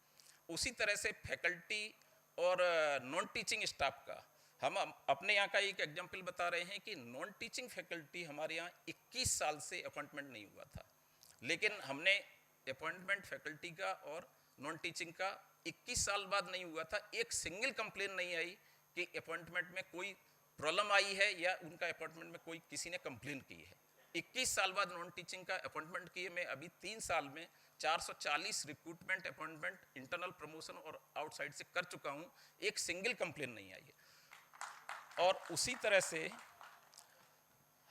उसी तरह से फैकल्टी और नॉन टीचिंग स्टाफ का हम अपने यहाँ का एक एग्जाम्पल बता रहे हैं कि नॉन टीचिंग फैकल्टी हमारे यहाँ 21 साल से अपॉइंटमेंट नहीं हुआ था, लेकिन हमने अपॉइंटमेंट फैकल्टी का और नॉन टीचिंग का 21 साल बाद नहीं हुआ था। एक सिंगल कंप्लेन नहीं आई कि अपॉइंटमेंट में कोई प्रॉब्लम आई है या उनका अपॉइंटमेंट में कोई किसी ने कंप्लेन की है। 21 साल बाद नॉन टीचिंग का अपॉइंटमेंट किए मैं अभी 3 साल में 440 रिक्रूटमेंट अपॉइंटमेंट इंटरनल प्रमोशन और आउटसाइड से कर चुका हूँ, एक सिंगल कंप्लेन नहीं आई है। और उसी तरह से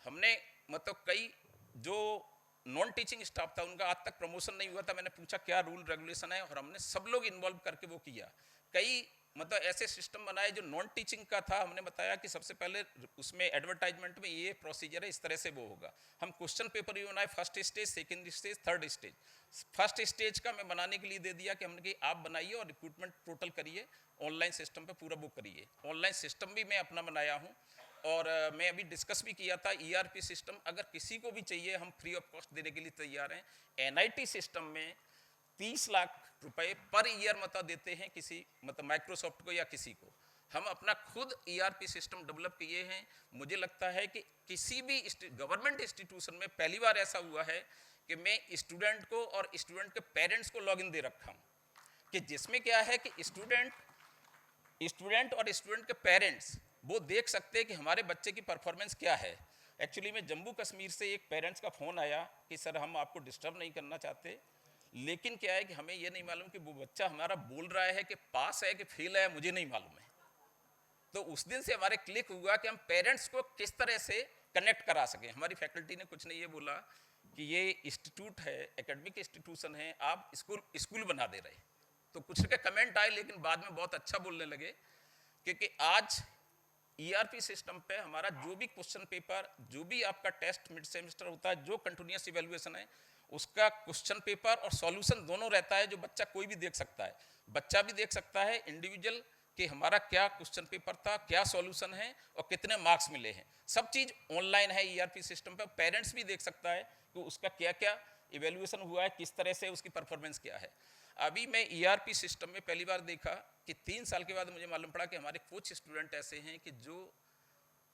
हमने मतलब कई जो नॉन टीचिंग स्टाफ था उनका आज तक प्रमोशन नहीं हुआ था। मैंने पूछा क्या रूल रेगुलेशन है और हमने सब लोग इन्वॉल्व करके वो किया। कई मतलब ऐसे सिस्टम बनाए जो नॉन टीचिंग का था। हमने बताया कि सबसे पहले उसमें एडवर्टाइजमेंट में ये प्रोसीजर है, इस तरह से वो होगा। हम क्वेश्चन पेपर भी बनाए, first stage, second stage, third stage. First stage का मैं बनाने के लिए दे दिया कि हमने कि आप बनाइए और रिक्रूटमेंट पोर्टल करिए, ऑनलाइन सिस्टम पे पूरा बुक करिए। ऑनलाइन सिस्टम भी मैं अपना बनाया हूँ और मैं अभी डिस्कस भी किया था ERP सिस्टम अगर किसी को भी चाहिए हम फ्री ऑफ कॉस्ट देने के लिए तैयार हैं। NIT सिस्टम में 30 लाख रुपए पर ईयर मतलब देते हैं किसी मतलब माइक्रोसॉफ्ट को या किसी को। हम अपना खुद ERP सिस्टम डेवलप किए हैं। मुझे लगता है कि किसी भी गवर्नमेंट इंस्टीट्यूशन में पहली बार ऐसा हुआ है कि मैं स्टूडेंट को और स्टूडेंट के पेरेंट्स को लॉगिन दे रखा हूँ, कि जिसमें क्या है कि स्टूडेंट और स्टूडेंट के पेरेंट्स वो देख सकते हैं कि हमारे बच्चे की परफॉर्मेंस क्या है। एक्चुअली में जम्मू कश्मीर से एक पेरेंट्स का फ़ोन आया कि सर हम आपको डिस्टर्ब नहीं करना चाहते, लेकिन क्या है कि हमें ये नहीं मालूम कि वो बच्चा हमारा बोल रहा है कि पास है कि फेल है, मुझे नहीं मालूम है। तो उस दिन से हमारे क्लिक हुआ कि हम पेरेंट्स को किस तरह से कनेक्ट करा सकें। हमारी फैकल्टी ने कुछ नहीं ये बोला कि ये इंस्टीट्यूट है, एकेडमिक इंस्टीट्यूशन है, आप स्कूल बना दे रहे। तो कुछ के कमेंट आए, लेकिन बाद में बहुत अच्छा बोलने लगे, क्योंकि आज ERP सिस्टम पे हमारा जो भी क्वेश्चन पेपर, जो भी आपका टेस्ट मिड सेमेस्टर होता है, जो कंटिन्यूअस इवैल्यूएशन है, उसका क्वेश्चन पेपर और सॉल्यूशन दोनों रहता है, जो बच्चा कोई भी देख सकता है। बच्चा भी देख सकता है इंडिविजुअल कि हमारा क्या क्वेश्चन पेपर था, क्या सॉल्यूशन है और कितने मार्क्स मिले हैं। सब चीज़ ऑनलाइन है ERP सिस्टम पे। पेरेंट्स भी देख सकता है कि उसका क्या क्या इवैल्यूएशन हुआ है, किस तरह से उसकी परफॉर्मेंस क्या है। अभी मैं ERP सिस्टम में पहली बार देखा कि 3 साल के बाद मुझे मालूम पड़ा कि हमारे कुछ स्टूडेंट ऐसे हैं कि जो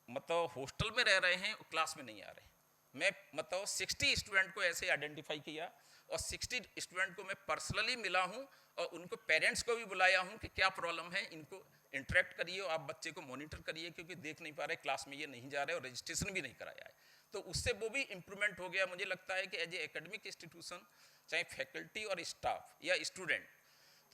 मतलब हॉस्टल में रह रहे हैं और क्लास में नहीं आ रहे। मैं मतलब 60 स्टूडेंट को ऐसे आइडेंटिफाई किया और 60 स्टूडेंट को मैं पर्सनली मिला हूं और उनको पेरेंट्स को भी बुलाया हूं कि क्या प्रॉब्लम है, इनको इंटरेक्ट करिए और आप बच्चे को मॉनिटर करिए, क्योंकि देख नहीं पा रहे, क्लास में ये नहीं जा रहे और रजिस्ट्रेशन भी नहीं कराया है। तो उससे वो भी इम्प्रूवमेंट हो गया। मुझे लगता है कि एज ए एकेडमिक इंस्टीट्यूशन, चाहे फैकल्टी और स्टाफ या स्टूडेंट,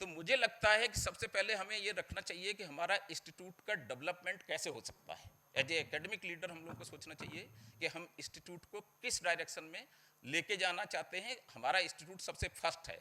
तो मुझे लगता है कि सबसे पहले हमें ये रखना चाहिए कि हमारा इंस्टीट्यूट का डेवलपमेंट कैसे हो सकता है। एज ए एकेडमिक लीडर हम लोग को सोचना चाहिए कि हम इंस्टीट्यूट को किस डायरेक्शन में लेके जाना चाहते हैं। हमारा इंस्टीट्यूट सबसे फर्स्ट है,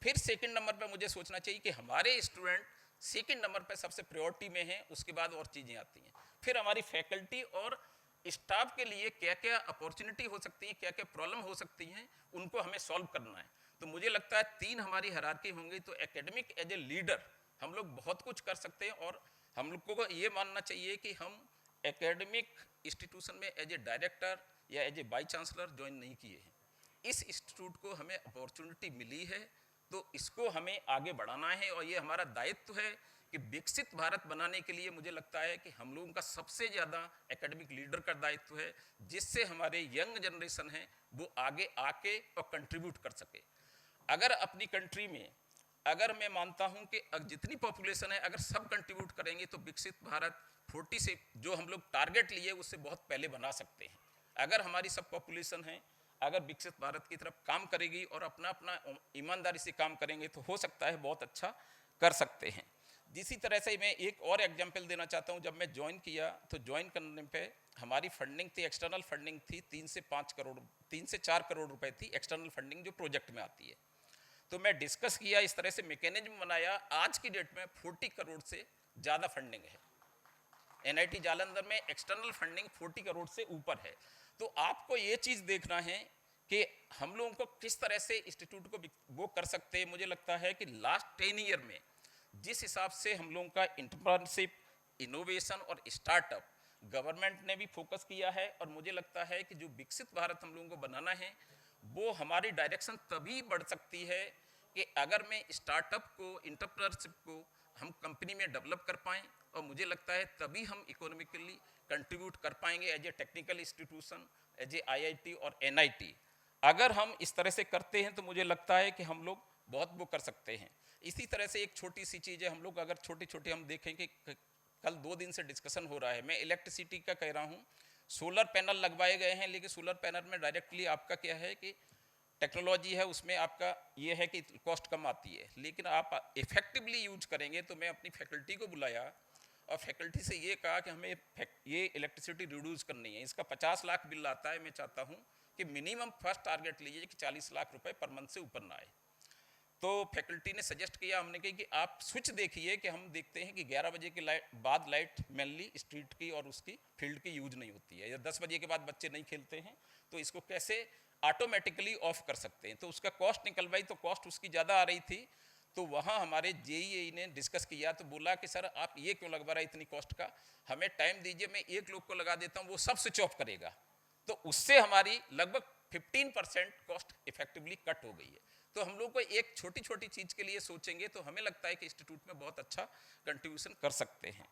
फिर सेकंड नंबर पे मुझे सोचना चाहिए कि हमारे स्टूडेंट सेकंड नंबर पे सबसे प्रायोरिटी में हैं, उसके बाद और चीज़ें आती हैं। फिर हमारी फैकल्टी और स्टाफ के लिए क्या क्या अपॉर्चुनिटी हो सकती हैं, क्या क्या प्रॉब्लम हो सकती हैं, उनको हमें सॉल्व करना है। तो मुझे लगता है 3 हमारी हायरार्की होंगी, तो एकेडमिक एज ए लीडर हम लोग बहुत कुछ कर सकते हैं। और हम लोग को ये मानना चाहिए कि हम एकेडमिक इंस्टीट्यूशन में एज ए डायरेक्टर या as a vice chancellor join नहीं किए हैं। इस इंस्टीट्यूट को हमें अपॉर्चुनिटी मिली है, तो इसको हमें आगे बढ़ाना है और ये हमारा दायित्व है कि विकसित भारत बनाने के लिए मुझे लगता है कि हम लोगों का सबसे ज़्यादा एकेडमिक लीडर का दायित्व है, जिससे हमारे यंग जनरेशन है वो आगे आके और कंट्रीब्यूट कर सके। अगर अपनी कंट्री में, अगर मैं मानता हूं कि जितनी पॉपुलेशन है अगर सब कंट्रीब्यूट करेंगे तो विकसित भारत 40 से जो हम लोग टारगेट लिए उससे बहुत पहले बना सकते हैं। अगर हमारी सब पॉपुलेशन है अगर विकसित भारत की तरफ काम करेगी और अपना अपना ईमानदारी से काम करेंगे तो हो सकता है बहुत अच्छा कर सकते हैं। इसी तरह से मैं एक और एग्जाम्पल देना चाहता हूं। जब मैं ज्वाइन किया तो ज्वाइन करने पे हमारी फंडिंग थी, एक्सटर्नल फंडिंग थी 3 से 4 करोड़ रुपए थी, एक्सटर्नल फंडिंग जो प्रोजेक्ट में आती है। तो मैं डिस्कस किया, इस तरह से मैकेनिज्म बनाया। आज की डेट में 40 करोड़ से ज़्यादा फंडिंग है एनआईटी जालंधर में, एक्सटर्नल फंडिंग 40 करोड़ से ऊपर है। तो आपको ये चीज़ देखना है कि हम लोगों को किस तरह से इंस्टीट्यूट को वो कर सकते हैं। मुझे लगता है कि लास्ट 10 ईयर में जिस हिसाब से हम लोगों का एंटरप्रेन्योरशिप, इनोवेशन और स्टार्टअप गवर्नमेंट ने भी फोकस किया है, और मुझे लगता है कि जो विकसित भारत हम लोगों को बनाना है वो हमारी डायरेक्शन तभी बढ़ सकती है कि अगर मैं स्टार्टअप को, एंटरप्रेन्योरशिप को हम कंपनी में डेवलप कर पाएँ, और मुझे लगता है तभी हम इकोनॉमिकली कंट्रीब्यूट कर पाएंगे as a technical institution, as a IIT और एनआईटी। अगर हम इस तरह से करते हैं तो मुझे लगता है कि हम लोग बहुत वो कर सकते हैं। इसी तरह से एक छोटी सी चीज़ है, हम लोग अगर छोटी छोटी हम देखें कि कल 2 दिन से डिस्कशन हो रहा है, मैं इलेक्ट्रिसिटी का कह रहा हूँ, सोलर पैनल लगवाए गए हैं, लेकिन सोलर पैनल में डायरेक्टली आपका क्या है कि टेक्नोलॉजी है, उसमें आपका ये है कि कॉस्ट कम आती है, लेकिन आप इफेक्टिवली यूज करेंगे। तो मैं अपनी फैकल्टी को बुलाया और फैकल्टी से ये कहा कि हमें ये इलेक्ट्रिसिटी रिड्यूस करनी है, इसका 50 लाख बिल आता है, मैं चाहता हूँ कि मिनिमम फर्स्ट टारगेट लीजिए कि 40 लाख रुपए पर मंथ से ऊपर ना आए। तो फैकल्टी ने सजेस्ट किया, हमने कहा कि आप स्विच देखिए कि हम देखते हैं कि 11 बजे के बाद लाइट मेनली स्ट्रीट की और उसकी फील्ड की यूज नहीं होती है, या 10 बजे के बाद बच्चे नहीं खेलते हैं, तो इसको कैसे ऑटोमेटिकली ऑफ कर सकते हैं। तो उसका कॉस्ट निकलवाई तो कॉस्ट उसकी ज़्यादा आ रही थी। तो वहाँ हमारे जेईई ने डिस्कस किया, तो बोला कि सर आप ये क्यों लगवा रहे इतनी कॉस्ट का, हमें टाइम दीजिए, मैं एक लोग को लगा देता हूँ, वो सब स्विच ऑफ करेगा। तो उससे हमारी लगभग 15% कॉस्ट इफेक्टिवली कट हो गई है। तो हम लोग को एक छोटी छोटी चीज़ के लिए सोचेंगे तो हमें लगता है कि इंस्टीट्यूट में बहुत अच्छा कंट्रीब्यूशन कर सकते हैं।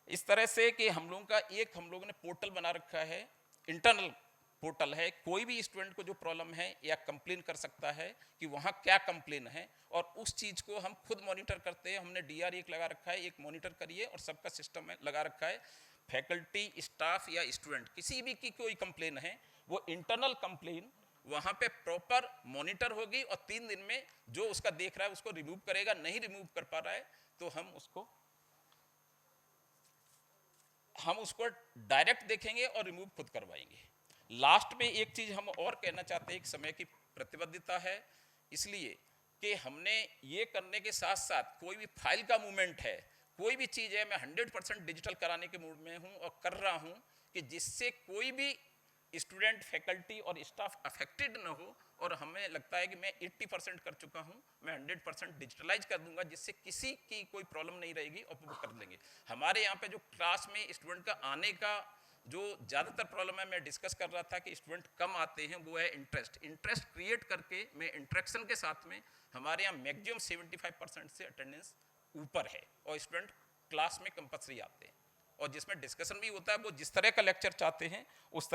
इस तरह से कि हम लोगों का एक हम लोगों ने पोर्टल बना रखा है, इंटरनल पोर्टल है, कोई भी स्टूडेंट को जो प्रॉब्लम है या कंप्लेन कर सकता है कि वहाँ क्या कंप्लेन है, और उस चीज़ को हम खुद मॉनिटर करते हैं। हमने डीआर एक लगा रखा है, एक मॉनिटर करिए, और सबका सिस्टम लगा रखा है। फैकल्टी, स्टाफ या स्टूडेंट किसी भी की कोई कंप्लेन है, वो इंटरनल कंप्लेन वहाँ पे प्रॉपर मॉनिटर होगी, और 3 दिन में जो उसका देख रहा है उसको रिमूव करेगा। नहीं रिमूव कर पा रहा है तो हम उसको डायरेक्ट देखेंगे और रिमूव खुद करवाएंगे। लास्ट में एक चीज हम और कहना चाहते हैं, एक समय की प्रतिबद्धता है, इसलिए कि हमने ये करने के साथ साथ कोई भी फाइल का मूवमेंट है, कोई भी चीज है, मैं 100% डिजिटल कराने के मूड में हूं और कर रहा हूं कि जिससे कोई भी स्टूडेंट, फैकल्टी और स्टाफ अफेक्टेड ना हो। और हमें लगता है कि मैं 80% कर चुका हूं, मैं 100% डिजिटलाइज कर दूंगा, जिससे किसी की कोई प्रॉब्लम नहीं रहेगी और वो कर लेंगे। हमारे यहाँ पे जो क्लास में स्टूडेंट का आने का जो ज़्यादातर प्रॉब्लम है, मैं डिस्कस कर रहा था कि स्टूडेंट कम आते हैं, वो है इंटरेस्ट क्रिएट करके मैं इंटरेक्शन के साथ में हमारे यहाँ मैक्सिमम 75% से अटेंडेंस ऊपर है, और स्टूडेंट क्लास में कंपल्सरी आते हैं, और जिसमें डिस्कशन भी होता है। वो जिस तरह का लेक्चर चाहते हैं उस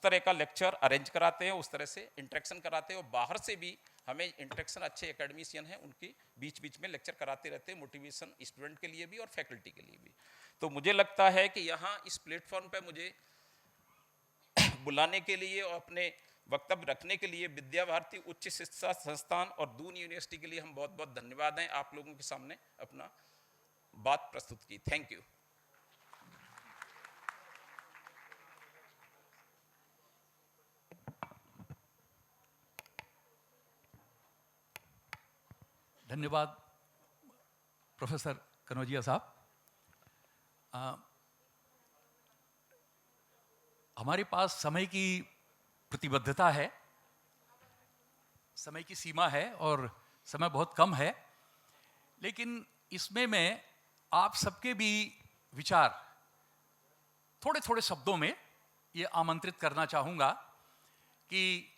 तरह का लेक्चर अरेंज कराते हैं, उस तरह से इंटरेक्शन कराते हैं, और बाहर से भी हमें इंटरेक्शन अच्छे एकेडमिशियन हैं उनकी बीच बीच में लेक्चर कराते रहते हैं, मोटिवेशन स्टूडेंट के लिए भी और फैकल्टी के लिए भी। तो मुझे लगता है कि यहाँ इस प्लेटफॉर्म पर मुझे बुलाने के लिए और अपने वक्तव्य रखने के लिए विद्या भारती उच्च शिक्षा संस्थान और दून यूनिवर्सिटी के लिए हम बहुत बहुत धन्यवाद हैं। आप लोगों के सामने अपना बात प्रस्तुत की। Thank you. धन्यवाद प्रोफेसर कनौजिया साहब। हमारे पास समय की प्रतिबद्धता है, समय की सीमा है और समय बहुत कम है, लेकिन इसमें मैं आप सबके भी विचार थोड़े थोड़े शब्दों में ये आमंत्रित करना चाहूँगा कि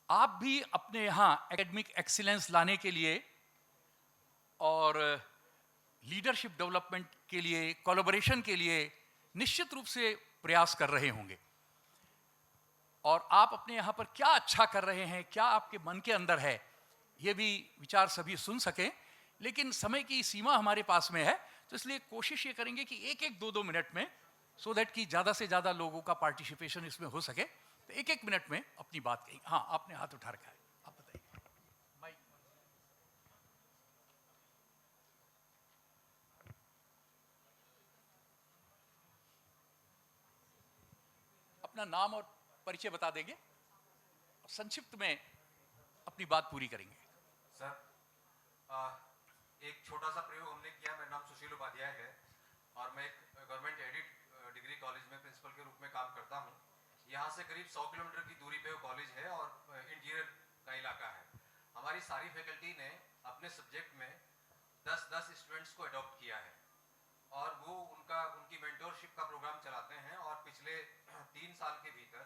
आप भी अपने यहाँ एकेडमिक एक्सीलेंस लाने के लिए और लीडरशिप डेवलपमेंट के लिए, कोलैबोरेशन के लिए निश्चित रूप से प्रयास कर रहे होंगे। और आप अपने यहाँ पर क्या अच्छा कर रहे हैं, क्या आपके मन के अंदर है, ये भी विचार सभी सुन सकें। लेकिन समय की सीमा हमारे पास में है, तो इसलिए कोशिश ये करेंगे कि एक एक 2-2 मिनट में, सो दैट कि ज़्यादा से ज़्यादा लोगों का पार्टिसिपेशन इसमें हो सके, तो एक एक मिनट में अपनी बात कही। हाँ, आपने हाथ उठा रखा है, आप बताइए। अपना नाम और परिचय बता देंगे, संक्षिप्त में अपनी बात पूरी करेंगे। सर, एक छोटा सा प्रयोग हमने किया। मेरा नाम सुशील उपाध्याय है और मैं एक गवर्नमेंट एडिड डिग्री कॉलेज में प्रिंसिपल के रूप में काम करता हूँ। यहाँ से करीब 100 किलोमीटर की दूरी पे वो कॉलेज है और इंजीनियर का इलाका है। हमारी सारी फैकल्टी ने अपने सब्जेक्ट में 10-10 स्टूडेंट्स को अडॉप्ट किया है और वो उनकी मेंटोरशिप का प्रोग्राम चलाते हैं। और पिछले 3 साल के भीतर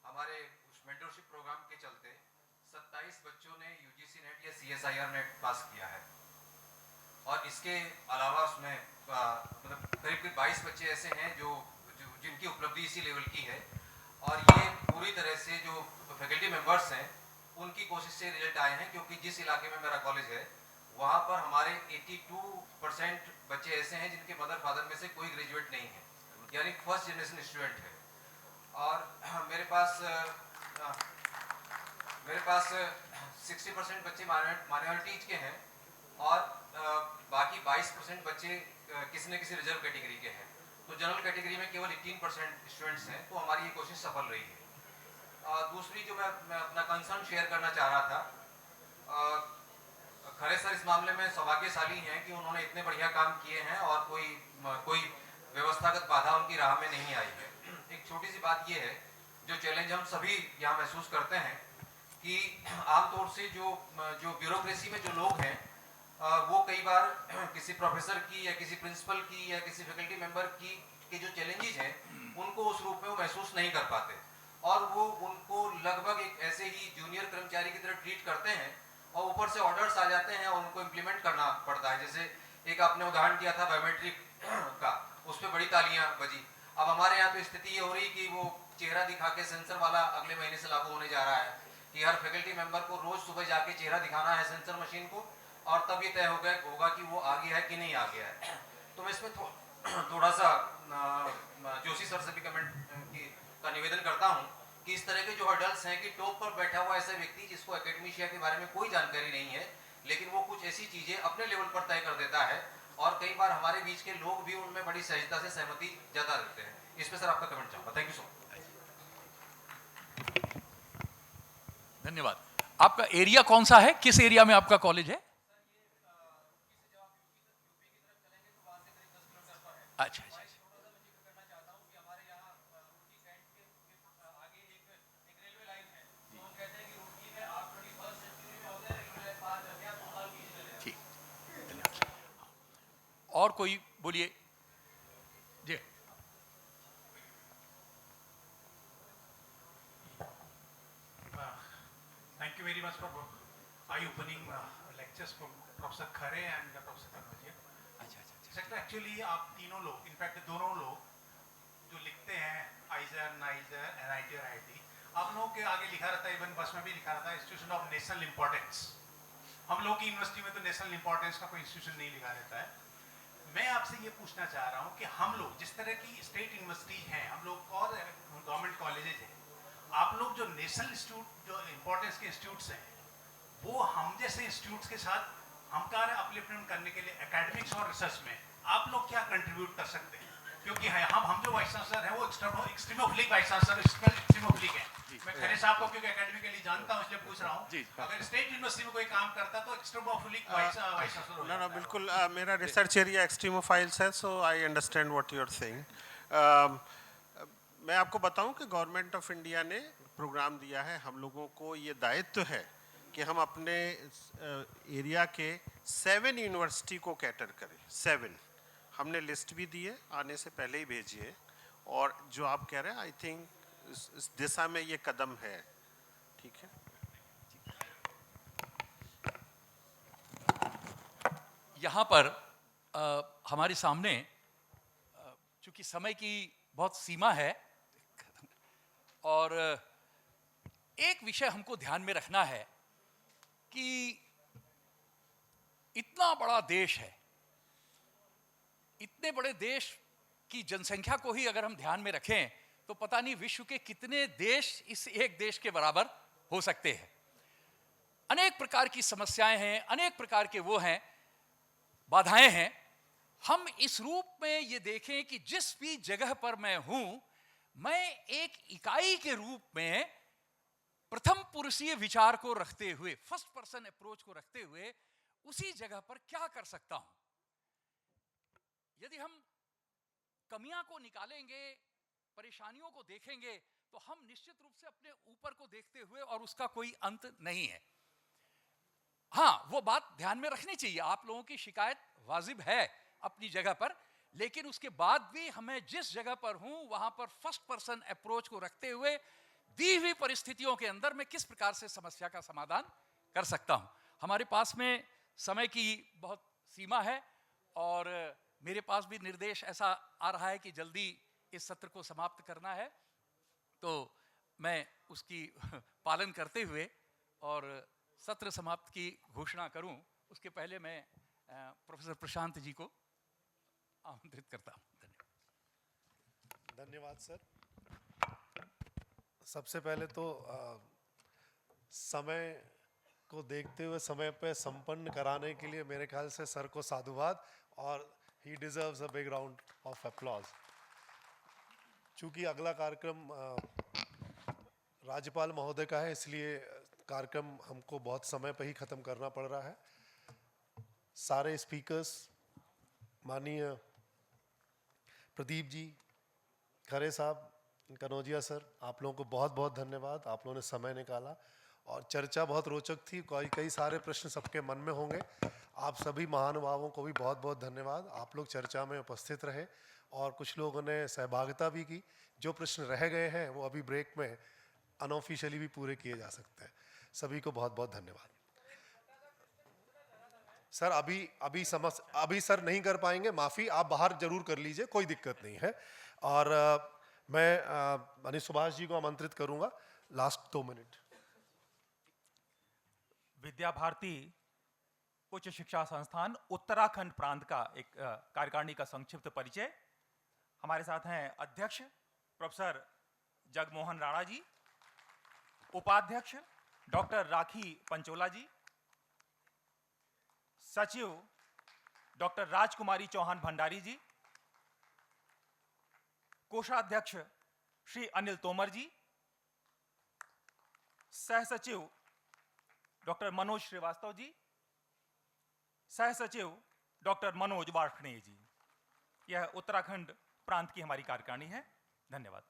हमारे उस मेंटोरशिप प्रोग्राम के चलते 27 बच्चों ने यूजीसी नेट या CSIR नेट पास किया है। और इसके अलावा उसमें मतलब करीब 22 बच्चे ऐसे हैं जो जिनकी उपलब्धि इसी लेवल की है। और ये पूरी तरह से जो फैकल्टी मेंबर्स हैं उनकी कोशिश से रिजल्ट आए हैं, क्योंकि जिस इलाके में मेरा कॉलेज है वहाँ पर हमारे 82% बच्चे ऐसे हैं जिनके मदर फादर में से कोई ग्रेजुएट नहीं है, यानी फर्स्ट जनरेशन स्टूडेंट है। और मेरे पास 60% बच्चे माइनॉरिटीज के हैं और बाकी 22% बच्चे किसी न किसी रिजर्व कैटेगरी के हैं। तो जनरल कैटेगरी में केवल 18% स्टूडेंट्स हैं। तो हमारी ये कोशिश सफल रही है। दूसरी जो मैं अपना कंसर्न शेयर करना चाह रहा था, खरे सर इस मामले में सौभाग्यशाली हैं कि उन्होंने इतने बढ़िया काम किए हैं और कोई व्यवस्थागत बाधा उनकी राह में नहीं आई है। एक छोटी सी बात ये है, जो चैलेंज हम सभी यहाँ महसूस करते हैं कि आमतौर से जो ब्यूरोक्रेसी में जो लोग हैं वो कई बार किसी प्रोफेसर की या किसी प्रिंसिपल की या किसी फैकल्टी मेंबर की के जो चैलेंजेस हैं उनको उस रूप में वो महसूस नहीं कर पाते और वो उनको लगभग एक ऐसे ही जूनियर कर्मचारी की तरह ट्रीट करते हैं और ऊपर से ऑर्डर्स आ जाते हैं और उनको इम्प्लीमेंट करना पड़ता है। जैसे एक आपने उदाहरण दिया था बायोमेट्रिक का, उस पर बड़ी तालियां बजी। अब हमारे यहाँ तो स्थिति ये हो रही कि वो चेहरा दिखा के सेंसर वाला अगले महीने से लागू होने जा रहा है कि हर फैकल्टी मेंबर को रोज सुबह जाके चेहरा दिखाना है सेंसर मशीन को और तब ये तय होगा कि वो आ गया है कि नहीं आ गया है। तो मैं इसमें थोड़ा सा जोशी सर से भी कमेंट का निवेदन करता हूँ कि इस तरह के जो हर्डल्स हैं कि टॉप पर बैठा हुआ ऐसा व्यक्ति जिसको एकेडमिशिया के बारे में कोई जानकारी नहीं है, लेकिन वो कुछ ऐसी चीजें अपने लेवल पर तय कर देता है और कई बार हमारे बीच के लोग भी उनमें बड़ी सहजता से सहमति जता देते हैं। इस पे सर आपका कमेंट चाहूंगा। Thank you so much. धन्यवाद। आपका एरिया कौन सा है, किस एरिया में आपका कॉलेज है? अच्छा अच्छा। ठीक, धन्यवाद। और कोई बोलिए जी। Thank you very much for eye-opening lectures from Professor Khare and Professor Kanojia. अच्छा अच्छा अच्छा। सर एक्चुअली आप तीनों लोग, इनफैक्ट दोनों लोग जो लिखते हैं आइजर, नाइजर, NIT और IIT, आप लोगों के आगे लिखा रहता है, इवन बस में भी लिखा रहता है इंस्टीट्यूशन ऑफ नेशनल इंपॉर्टेंस। हम लोग की यूनिवर्सिटी में तो नेशनल इंपॉर्टेंस का कोई इंस्टीट्यूशन नहीं लिखा रहता है। मैं आपसे ये पूछना चाह रहा हूँ कि हम लोग जिस तरह की स्टेट यूनिवर्सिटी हैं, हम लोग और गवर्नमेंट कॉलेजेज हैं, आप लोग जो नेशनल इंस्टीट्यूट जो इंपॉर्टेंस के इंस्टीट्यूट्स हैं वो हम जैसे इंस्टीट्यूट्स के साथ हम कार्य अपलिफ्टमेंट करने के लिए एकेडमिक्स और रिसर्च में आप लोग क्या कंट्रीब्यूट कर सकते हैं? क्योंकि हम जो वाइस चांसलर हैं वो एक्सट्रीमोफिलिक वाइस चांसलर एक्सट्रीमोफिलिक है। मैं खरे साहब को क्योंकि एकेडमिकली जानता हूं इसलिए पूछ रहा हूं, अगर स्टेट यूनिवर्सिटी में कोई काम करता तो एक्सट्रीमोफिलिक वाइस चांसलर हो। No, बिल्कुल मेरा रिसर्च एरिया एक्सट्रीमोफाइल्स है, so I understand what you are saying. मैं आपको बताऊं कि गवर्नमेंट ऑफ इंडिया ने प्रोग्राम दिया है, हम लोगों को ये दायित्व है कि हम अपने एरिया के 7 यूनिवर्सिटी को कैटर करें। 7 हमने लिस्ट भी दी है, आने से पहले ही भेजी है। और जो आप कह रहे हैं, आई थिंक इस दिशा में ये कदम है। ठीक है। यहाँ पर हमारे सामने चूंकि समय की बहुत सीमा है और एक विषय हमको ध्यान में रखना है कि इतना बड़ा देश है, इतने बड़े देश की जनसंख्या को ही अगर हम ध्यान में रखें तो पता नहीं विश्व के कितने देश इस एक देश के बराबर हो सकते हैं। अनेक प्रकार की समस्याएं हैं, अनेक प्रकार के वो हैं, बाधाएं हैं। हम इस रूप में ये देखें कि जिस भी जगह पर मैं हूं, मैं एक इकाई के रूप में प्रथम पुरुषीय विचार को रखते हुए, फर्स्ट पर्सन अप्रोच को रखते हुए उसी जगह पर क्या कर सकता हूं। यदि हम कमियां को निकालेंगे, परेशानियों को देखेंगे, तो हम निश्चित रूप से अपने ऊपर को देखते हुए, और उसका कोई अंत नहीं है। हां, वो बात ध्यान में रखनी चाहिए, आप लोगों की शिकायत वाजिब है अपनी जगह पर, लेकिन उसके बाद भी हमें जिस जगह पर हूं वहां पर फर्स्ट पर्सन अप्रोच को रखते हुए दी हुई परिस्थितियों के अंदर मैं किस प्रकार से समस्या का समाधान कर सकता हूं। हमारे पास में समय की बहुत सीमा है और मेरे पास भी निर्देश ऐसा आ रहा है कि जल्दी इस सत्र को समाप्त करना है, तो मैं उसकी पालन करते हुए और सत्र समाप्त की घोषणा करूं, उसके पहले मैं प्रोफेसर प्रशांत जी को आमंत्रित करता हूं। धन्यवाद सर। सबसे पहले तो समय को देखते हुए समय पे संपन्न कराने के लिए मेरे ख्याल से सर को साधुवाद, और ही deserves a big round of applause. चूंकि अगला कार्यक्रम राज्यपाल महोदय का है, इसलिए कार्यक्रम हमको बहुत समय पर ही ख़त्म करना पड़ रहा है। सारे स्पीकर्स, माननीय प्रदीप जी, खरे साहब, कनौजिया सर, आप लोगों को बहुत बहुत धन्यवाद। आप लोगों ने समय निकाला और चर्चा बहुत रोचक थी। कई सारे प्रश्न सबके मन में होंगे। आप सभी महानुभावों को भी बहुत बहुत धन्यवाद। आप लोग चर्चा में उपस्थित रहे और कुछ लोगों ने सहभागिता भी की। जो प्रश्न रह गए हैं वो अभी ब्रेक में अनऑफिशियली भी पूरे किए जा सकते हैं। सभी को बहुत बहुत धन्यवाद। सर अभी सर नहीं कर पाएंगे, माफ़ी, आप बाहर जरूर कर लीजिए, कोई दिक्कत नहीं है। और मैं माननीय सुभाष जी को आमंत्रित करूंगा लास्ट 2 मिनट। विद्या भारती उच्च शिक्षा संस्थान उत्तराखंड प्रांत का एक कार्यकारिणी का संक्षिप्त परिचय। हमारे साथ हैं अध्यक्ष प्रोफेसर जगमोहन राणा जी, उपाध्यक्ष डॉक्टर राखी पंचोला जी, सचिव डॉक्टर राजकुमारी चौहान भंडारी जी, कोषाध्यक्ष श्री अनिल तोमर जी, सह सचिव डॉक्टर मनोज श्रीवास्तव जी, सह सचिव डॉक्टर मनोज वार्ष्णेय जी। यह उत्तराखंड प्रांत की हमारी कार्यकारिणी है। धन्यवाद।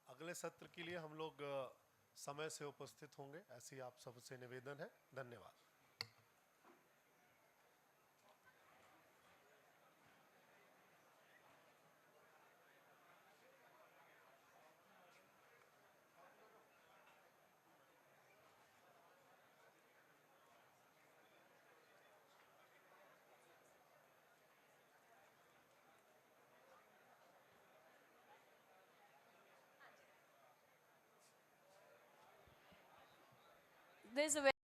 अगले सत्र के लिए हम लोग समय से उपस्थित होंगे, ऐसी आप सबसे निवेदन है। धन्यवाद। There's a